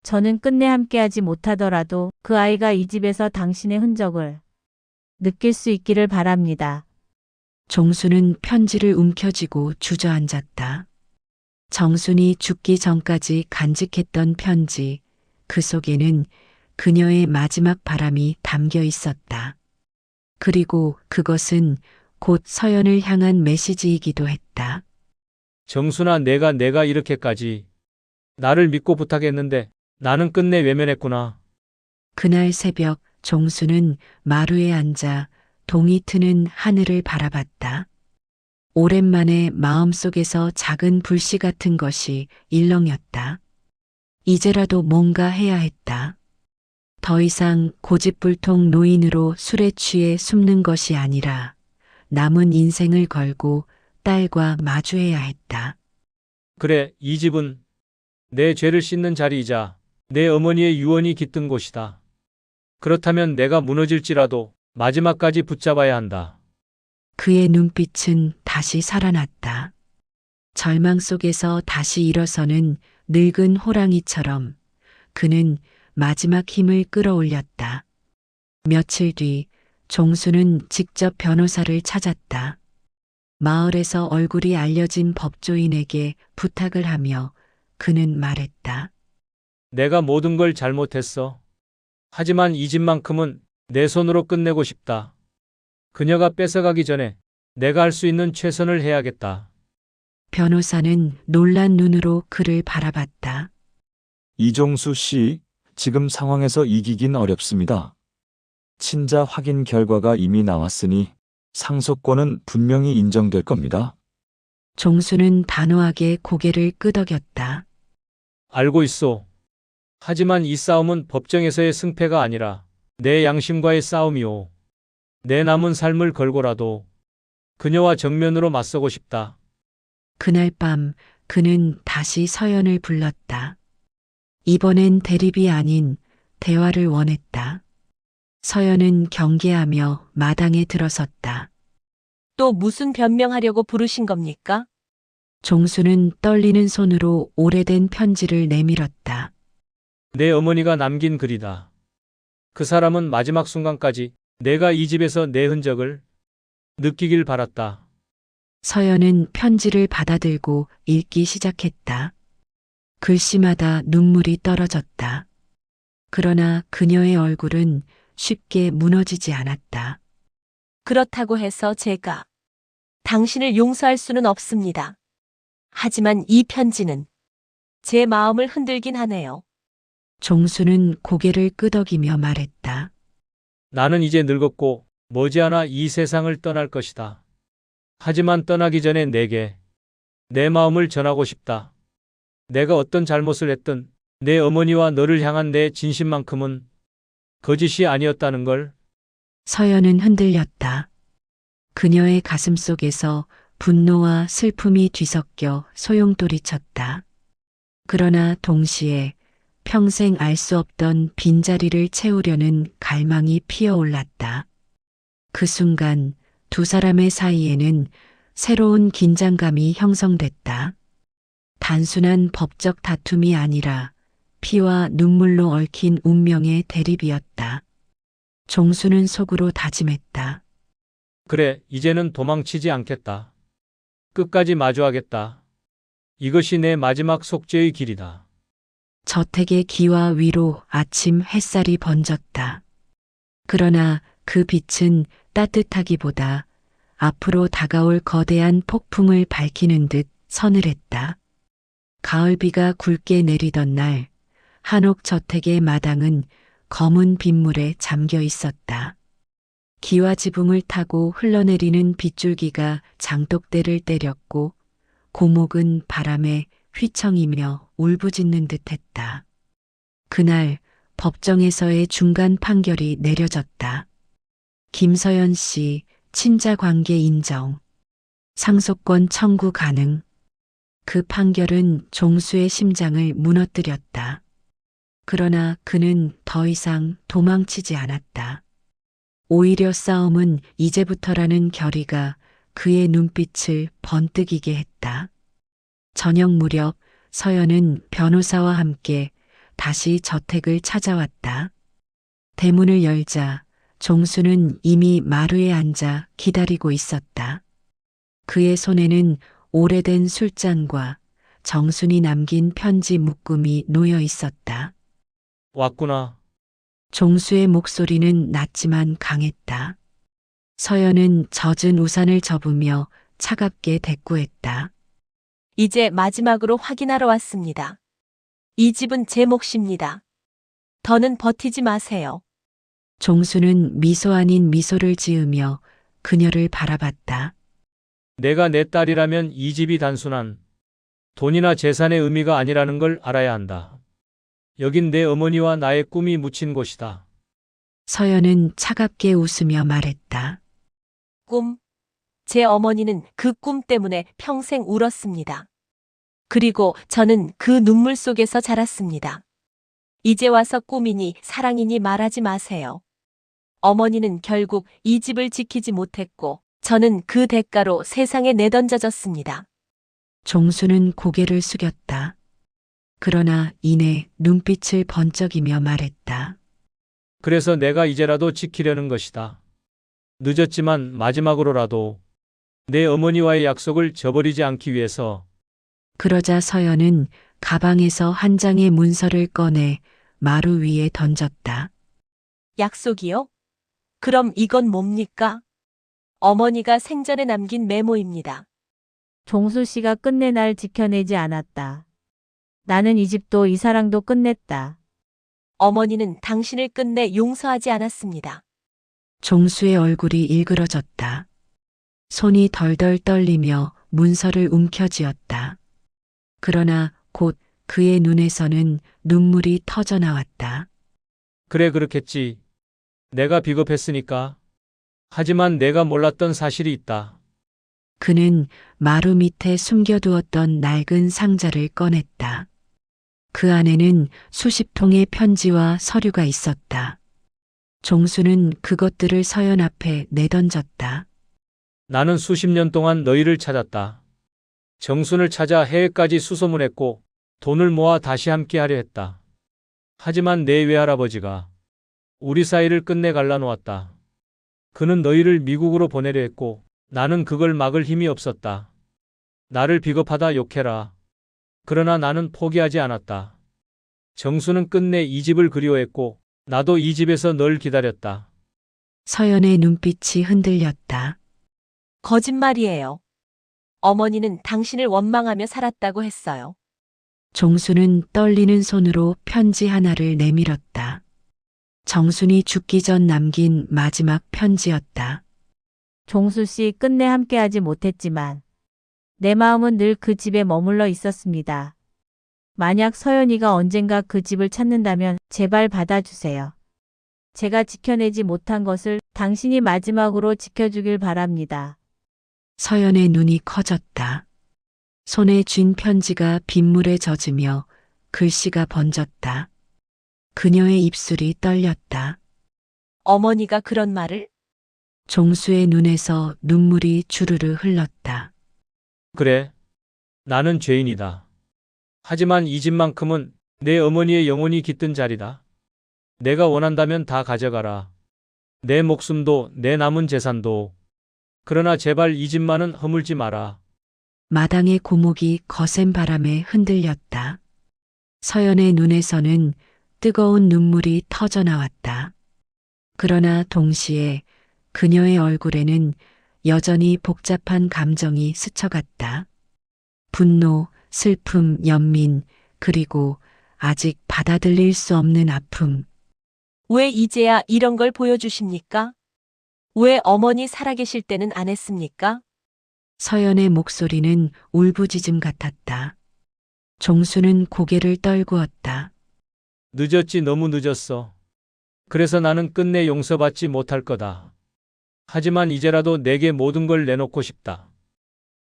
저는 끝내 함께하지 못하더라도 그 아이가 이 집에서 당신의 흔적을 느낄 수 있기를 바랍니다. 종수는 편지를 움켜쥐고 주저앉았다. 정순이 죽기 전까지 간직했던 편지, 그 속에는 그녀의 마지막 바람이 담겨 있었다. 그리고 그것은 곧 서연을 향한 메시지이기도 했다. 정순아, 내가 이렇게까지 나를 믿고 부탁했는데 나는 끝내 외면했구나. 그날 새벽 종수는 마루에 앉아 동이 트는 하늘을 바라봤다. 오랜만에 마음속에서 작은 불씨 같은 것이 일렁였다. 이제라도 뭔가 해야 했다. 더 이상 고집불통 노인으로 술에 취해 숨는 것이 아니라 남은 인생을 걸고 딸과 마주해야 했다. 그래, 이 집은 내 죄를 씻는 자리이자 내 어머니의 유언이 깃든 곳이다. 그렇다면 내가 무너질지라도 마지막까지 붙잡아야 한다. 그의 눈빛은 다시 살아났다. 절망 속에서 다시 일어서는 늙은 호랑이처럼 그는 마지막 힘을 끌어올렸다. 며칠 뒤 종수는 직접 변호사를 찾았다. 마을에서 얼굴이 알려진 법조인에게 부탁을 하며 그는 말했다. 내가 모든 걸 잘못했어. 하지만 이 집만큼은 내 손으로 끝내고 싶다. 그녀가 뺏어가기 전에 내가 할 수 있는 최선을 해야겠다. 변호사는 놀란 눈으로 그를 바라봤다. 이종수 씨, 지금 상황에서 이기긴 어렵습니다. 친자 확인 결과가 이미 나왔으니 상속권은 분명히 인정될 겁니다. 종수는 단호하게 고개를 끄덕였다. 알고 있소. 하지만 이 싸움은 법정에서의 승패가 아니라 내 양심과의 싸움이오. 내 남은 삶을 걸고라도 그녀와 정면으로 맞서고 싶다. 그날 밤 그는 다시 서연을 불렀다. 이번엔 대립이 아닌 대화를 원했다. 서연은 경계하며 마당에 들어섰다. 또 무슨 변명하려고 부르신 겁니까? 종수는 떨리는 손으로 오래된 편지를 내밀었다. 내 어머니가 남긴 글이다. 그 사람은 마지막 순간까지 내가 이 집에서 내 흔적을 느끼길 바랐다. 서연은 편지를 받아들고 읽기 시작했다. 글씨마다 눈물이 떨어졌다. 그러나 그녀의 얼굴은 쉽게 무너지지 않았다. 그렇다고 해서 제가 당신을 용서할 수는 없습니다. 하지만 이 편지는 제 마음을 흔들긴 하네요. 종수는 고개를 끄덕이며 말했다. 나는 이제 늙었고 머지않아 이 세상을 떠날 것이다. 하지만 떠나기 전에 내게 내 마음을 전하고 싶다. 내가 어떤 잘못을 했든 내 어머니와 너를 향한 내 진심만큼은 거짓이 아니었다는 걸. 서연은 흔들렸다. 그녀의 가슴 속에서 분노와 슬픔이 뒤섞여 소용돌이쳤다. 그러나 동시에 평생 알 수 없던 빈자리를 채우려는 갈망이 피어올랐다. 그 순간 두 사람의 사이에는 새로운 긴장감이 형성됐다. 단순한 법적 다툼이 아니라 피와 눈물로 얽힌 운명의 대립이었다. 종수는 속으로 다짐했다. 그래, 이제는 도망치지 않겠다. 끝까지 마주하겠다. 이것이 내 마지막 속죄의 길이다. 저택의 기와 위로 아침 햇살이 번졌다. 그러나 그 빛은 따뜻하기보다 앞으로 다가올 거대한 폭풍을 밝히는 듯 서늘했다. 가을비가 굵게 내리던 날, 한옥 저택의 마당은 검은 빗물에 잠겨 있었다. 기와 지붕을 타고 흘러내리는 빗줄기가 장독대를 때렸고 고목은 바람에 휘청이며 울부짖는 듯했다. 그날 법정에서의 중간 판결이 내려졌다. 김서연 씨 친자 관계 인정. 상속권 청구 가능. 그 판결은 종수의 심장을 무너뜨렸다. 그러나 그는 더 이상 도망치지 않았다. 오히려 싸움은 이제부터라는 결의가 그의 눈빛을 번뜩이게 했다. 저녁 무렵 서연은 변호사와 함께 다시 저택을 찾아왔다. 대문을 열자 종수는 이미 마루에 앉아 기다리고 있었다. 그의 손에는 오래된 술잔과 정순이 남긴 편지 묶음이 놓여 있었다. 왔구나. 종수의 목소리는 낮지만 강했다. 서연은 젖은 우산을 접으며 차갑게 대꾸했다. 이제 마지막으로 확인하러 왔습니다. 이 집은 제 몫입니다. 더는 버티지 마세요. 종수는 미소 아닌 미소를 지으며 그녀를 바라봤다. 내가 내 딸이라면 이 집이 단순한 돈이나 재산의 의미가 아니라는 걸 알아야 한다. 여긴 내 어머니와 나의 꿈이 묻힌 곳이다. 서연은 차갑게 웃으며 말했다. 꿈. 제 어머니는 그 꿈 때문에 평생 울었습니다. 그리고 저는 그 눈물 속에서 자랐습니다. 이제 와서 꿈이니 사랑이니 말하지 마세요. 어머니는 결국 이 집을 지키지 못했고 저는 그 대가로 세상에 내던져졌습니다. 종수는 고개를 숙였다. 그러나 이내 눈빛을 번쩍이며 말했다. 그래서 내가 이제라도 지키려는 것이다. 늦었지만 마지막으로라도 내 어머니와의 약속을 저버리지 않기 위해서. 그러자 서연은 가방에서 한 장의 문서를 꺼내 마루 위에 던졌다. 약속이요? 그럼 이건 뭡니까? 어머니가 생전에 남긴 메모입니다. 종수 씨가 끝내 날 지켜내지 않았다. 나는 이 집도 이 사랑도 끝냈다. 어머니는 당신을 끝내 용서하지 않았습니다. 종수의 얼굴이 일그러졌다. 손이 덜덜 떨리며 문서를 움켜쥐었다. 그러나 곧 그의 눈에서는 눈물이 터져 나왔다. 그래 그렇겠지. 내가 비겁했으니까. 하지만 내가 몰랐던 사실이 있다. 그는 마루 밑에 숨겨두었던 낡은 상자를 꺼냈다. 그 안에는 수십 통의 편지와 서류가 있었다. 종수는 그것들을 서연 앞에 내던졌다. 나는 수십 년 동안 너희를 찾았다. 정순을 찾아 해외까지 수소문했고 돈을 모아 다시 함께하려 했다. 하지만 내 외할아버지가 우리 사이를 끝내 갈라놓았다. 그는 너희를 미국으로 보내려 했고 나는 그걸 막을 힘이 없었다. 나를 비겁하다 욕해라. 그러나 나는 포기하지 않았다. 정수는 끝내 이 집을 그리워했고 나도 이 집에서 널 기다렸다. 서연의 눈빛이 흔들렸다. 거짓말이에요. 어머니는 당신을 원망하며 살았다고 했어요. 종수는 떨리는 손으로 편지 하나를 내밀었다. 정순이 죽기 전 남긴 마지막 편지였다. 종수 씨 끝내 함께하지 못했지만 내 마음은 늘 그 집에 머물러 있었습니다. 만약 서연이가 언젠가 그 집을 찾는다면 제발 받아주세요. 제가 지켜내지 못한 것을 당신이 마지막으로 지켜주길 바랍니다. 서연의 눈이 커졌다. 손에 쥔 편지가 빗물에 젖으며 글씨가 번졌다. 그녀의 입술이 떨렸다. 어머니가 그런 말을? 종수의 눈에서 눈물이 주르르 흘렀다. 그래. 나는 죄인이다. 하지만 이 집만큼은 내 어머니의 영혼이 깃든 자리다. 내가 원한다면 다 가져가라. 내 목숨도 내 남은 재산도. 그러나 제발 이 집만은 허물지 마라. 마당의 고목이 거센 바람에 흔들렸다. 서연의 눈에서는 뜨거운 눈물이 터져 나왔다. 그러나 동시에 그녀의 얼굴에는 여전히 복잡한 감정이 스쳐갔다. 분노, 슬픔, 연민, 그리고 아직 받아들일 수 없는 아픔. 왜 이제야 이런 걸 보여주십니까? 왜 어머니 살아계실 때는 안 했습니까? 서연의 목소리는 울부짖음 같았다. 종수는 고개를 떨구었다. 늦었지 너무 늦었어. 그래서 나는 끝내 용서받지 못할 거다. 하지만 이제라도 내게 모든 걸 내놓고 싶다.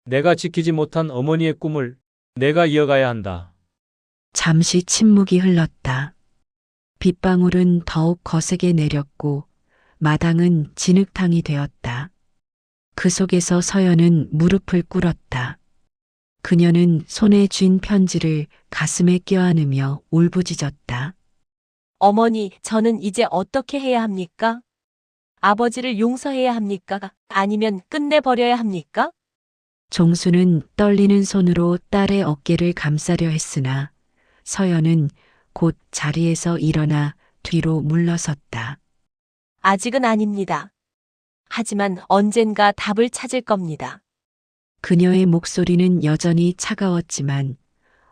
내가 지키지 못한 어머니의 꿈을 내가 이어가야 한다. 잠시 침묵이 흘렀다. 빗방울은 더욱 거세게 내렸고 마당은 진흙탕이 되었다. 그 속에서 서연은 무릎을 꿇었다. 그녀는 손에 쥔 편지를 가슴에 껴안으며 울부짖었다. 어머니, 저는 이제 어떻게 해야 합니까? 아버지를 용서해야 합니까? 아니면 끝내버려야 합니까? 종수는 떨리는 손으로 딸의 어깨를 감싸려 했으나 서연은 곧 자리에서 일어나 뒤로 물러섰다. 아직은 아닙니다. 하지만 언젠가 답을 찾을 겁니다. 그녀의 목소리는 여전히 차가웠지만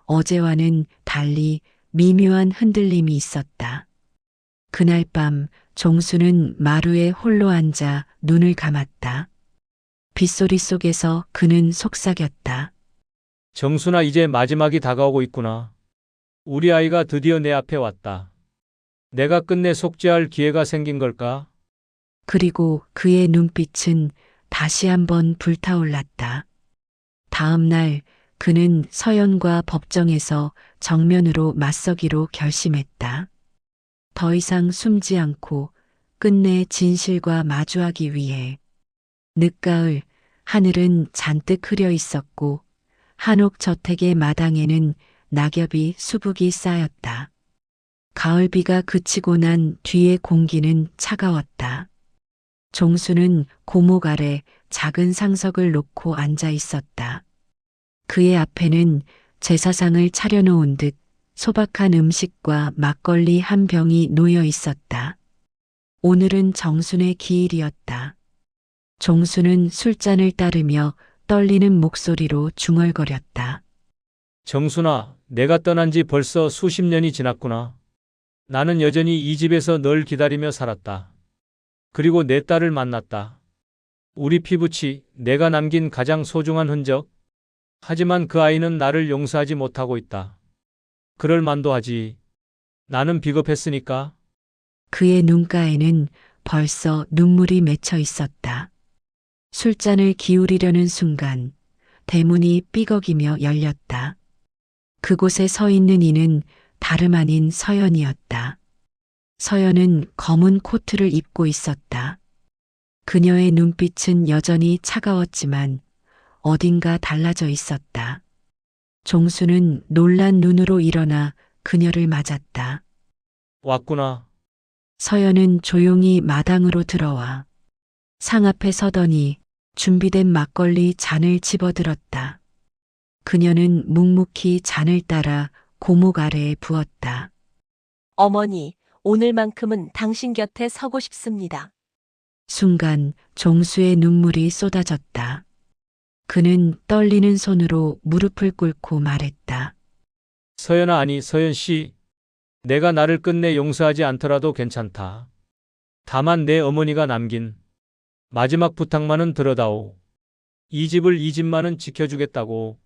어제와는 달리 미묘한 흔들림이 있었다. 그날 밤 종수는 마루에 홀로 앉아 눈을 감았다. 빗소리 속에서 그는 속삭였다. 정순아, 이제 마지막이 다가오고 있구나. 우리 아이가 드디어 내 앞에 왔다. 내가 끝내 속죄할 기회가 생긴 걸까? 그리고 그의 눈빛은 다시 한번 불타올랐다. 다음 날 그는 서연과 법정에서 정면으로 맞서기로 결심했다. 더 이상 숨지 않고 끝내 진실과 마주하기 위해. 늦가을 하늘은 잔뜩 흐려 있었고 한옥 저택의 마당에는 낙엽이 수북이 쌓였다. 가을비가 그치고 난 뒤의 공기는 차가웠다. 종수는 고목 아래 작은 상석을 놓고 앉아 있었다. 그의 앞에는 제사상을 차려놓은 듯 소박한 음식과 막걸리 한 병이 놓여 있었다. 오늘은 정순의 기일이었다. 종수는 술잔을 따르며 떨리는 목소리로 중얼거렸다. 정순아, 내가 떠난 지 벌써 수십 년이 지났구나. 나는 여전히 이 집에서 널 기다리며 살았다. 그리고 내 딸을 만났다. 우리 피부치, 내가 남긴 가장 소중한 흔적. 하지만 그 아이는 나를 용서하지 못하고 있다. 그럴 만도 하지. 나는 비겁했으니까. 그의 눈가에는 벌써 눈물이 맺혀 있었다. 술잔을 기울이려는 순간 대문이 삐걱이며 열렸다. 그곳에 서 있는 이는 다름 아닌 서연이었다. 서연은 검은 코트를 입고 있었다. 그녀의 눈빛은 여전히 차가웠지만 어딘가 달라져 있었다. 종수는 놀란 눈으로 일어나 그녀를 맞았다. 왔구나. 서연은 조용히 마당으로 들어와 상 앞에 서더니 준비된 막걸리 잔을 집어들었다. 그녀는 묵묵히 잔을 따라 고목 아래에 부었다. 어머니, 오늘만큼은 당신 곁에 서고 싶습니다. 순간 종수의 눈물이 쏟아졌다. 그는 떨리는 손으로 무릎을 꿇고 말했다. 서연아, 아니 서연 씨. 내가 나를 끝내 용서하지 않더라도 괜찮다. 다만 내 어머니가 남긴 마지막 부탁만은 들어다오. 이 집만은 지켜주겠다고.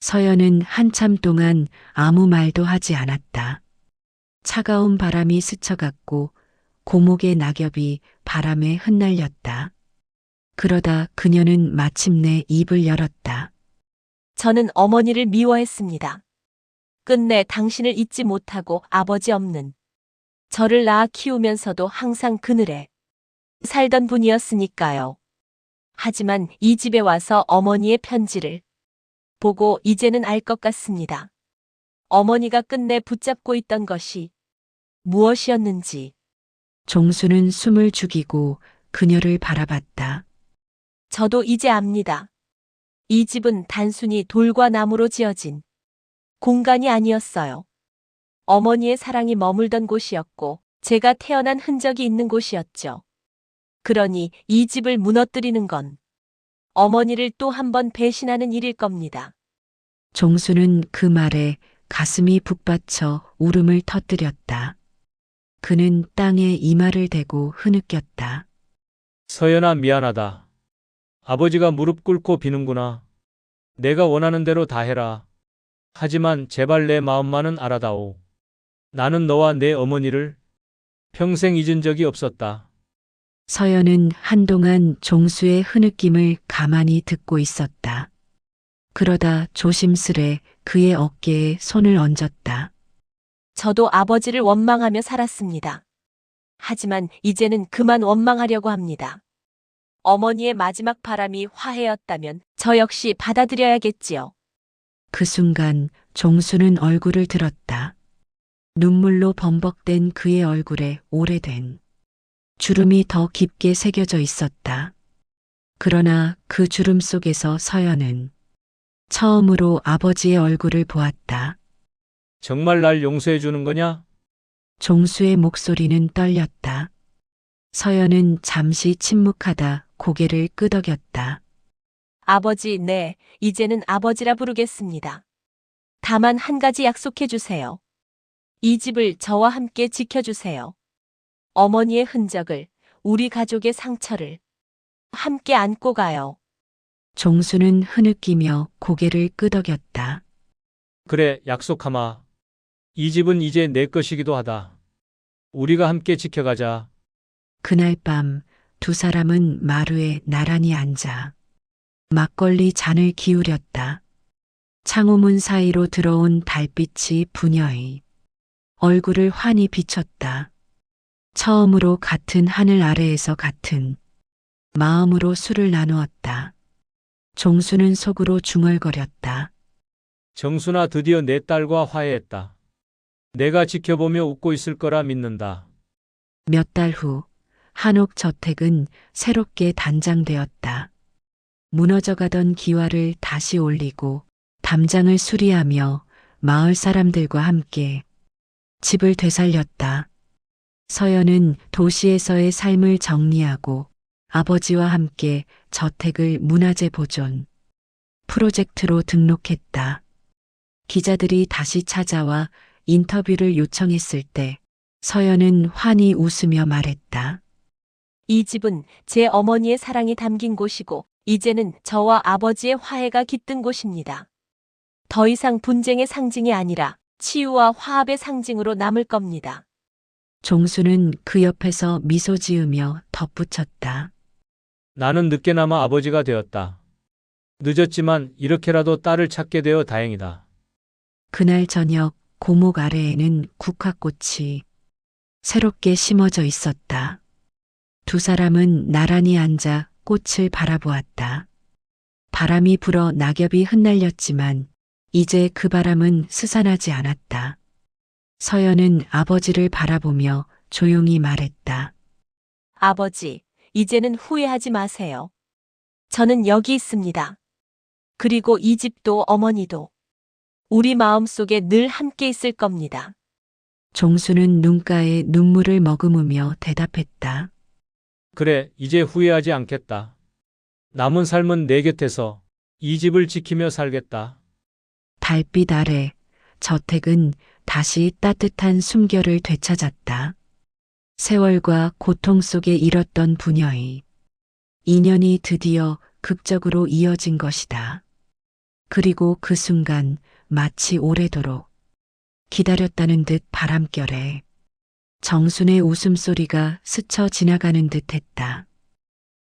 서연은 한참 동안 아무 말도 하지 않았다. 차가운 바람이 스쳐갔고 고목의 낙엽이 바람에 흩날렸다. 그러다 그녀는 마침내 입을 열었다. 저는 어머니를 미워했습니다. 끝내 당신을 잊지 못하고 아버지 없는 저를 낳아 키우면서도 항상 그늘에 살던 분이었으니까요. 하지만 이 집에 와서 어머니의 편지를 보고 이제는 알 것 같습니다. 어머니가 끝내 붙잡고 있던 것이 무엇이었는지. 종수는 숨을 죽이고 그녀를 바라봤다. 저도 이제 압니다. 이 집은 단순히 돌과 나무로 지어진 공간이 아니었어요. 어머니의 사랑이 머물던 곳이었고 제가 태어난 흔적이 있는 곳이었죠. 그러니 이 집을 무너뜨리는 건 어머니를 또 한 번 배신하는 일일 겁니다. 종수는 그 말에 가슴이 북받쳐 울음을 터뜨렸다. 그는 땅에 이마를 대고 흐느꼈다. 서연아, 미안하다. 아버지가 무릎 꿇고 비는구나. 내가 원하는 대로 다 해라. 하지만 제발 내 마음만은 알아다오. 나는 너와 내 어머니를 평생 잊은 적이 없었다. 서연은 한동안 종수의 흐느낌을 가만히 듣고 있었다. 그러다 조심스레 그의 어깨에 손을 얹었다. 저도 아버지를 원망하며 살았습니다. 하지만 이제는 그만 원망하려고 합니다. 어머니의 마지막 바람이 화해였다면 저 역시 받아들여야겠지요. 그 순간 종수는 얼굴을 들었다. 눈물로 범벅된 그의 얼굴에 오래된 주름이 더 깊게 새겨져 있었다. 그러나 그 주름 속에서 서연은 처음으로 아버지의 얼굴을 보았다. 정말 날 용서해 주는 거냐? 종수의 목소리는 떨렸다. 서연은 잠시 침묵하다 고개를 끄덕였다. 아버지, 네, 이제는 아버지라 부르겠습니다. 다만 한 가지 약속해 주세요. 이 집을 저와 함께 지켜주세요. 어머니의 흔적을, 우리 가족의 상처를 함께 안고 가요. 종수는 흐느끼며 고개를 끄덕였다. 그래, 약속하마. 이 집은 이제 내 것이기도 하다. 우리가 함께 지켜가자. 그날 밤 두 사람은 마루에 나란히 앉아 막걸리 잔을 기울였다. 창호문 사이로 들어온 달빛이 부녀의 얼굴을 환히 비췄다. 처음으로 같은 하늘 아래에서 같은 마음으로 술을 나누었다. 종수는 속으로 중얼거렸다. 정순아, 드디어 내 딸과 화해했다. 내가 지켜보며 웃고 있을 거라 믿는다. 몇 달 후 한옥 저택은 새롭게 단장되었다. 무너져가던 기와를 다시 올리고 담장을 수리하며 마을 사람들과 함께 집을 되살렸다. 서연은 도시에서의 삶을 정리하고 아버지와 함께 저택을 문화재 보존 프로젝트로 등록했다. 기자들이 다시 찾아와 인터뷰를 요청했을 때 서연은 환히 웃으며 말했다. 이 집은 제 어머니의 사랑이 담긴 곳이고, 이제는 저와 아버지의 화해가 깃든 곳입니다. 더 이상 분쟁의 상징이 아니라 치유와 화합의 상징으로 남을 겁니다. 종수는 그 옆에서 미소 지으며 덧붙였다. 나는 늦게나마 아버지가 되었다. 늦었지만 이렇게라도 딸을 찾게 되어 다행이다. 그날 저녁 고목 아래에는 국화꽃이 새롭게 심어져 있었다. 두 사람은 나란히 앉아 꽃을 바라보았다. 바람이 불어 낙엽이 흩날렸지만 이제 그 바람은 스산하지 않았다. 서연은 아버지를 바라보며 조용히 말했다. 아버지, 이제는 후회하지 마세요. 저는 여기 있습니다. 그리고 이 집도 어머니도 우리 마음속에 늘 함께 있을 겁니다. 종수는 눈가에 눈물을 머금으며 대답했다. 그래, 이제 후회하지 않겠다. 남은 삶은 내 곁에서 이 집을 지키며 살겠다. 달빛 아래 저택은 다시 따뜻한 숨결을 되찾았다. 세월과 고통 속에 잃었던 부녀의 인연이 드디어 극적으로 이어진 것이다. 그리고 그 순간 마치 오래도록 기다렸다는 듯 바람결에 정순의 웃음소리가 스쳐 지나가는 듯 했다.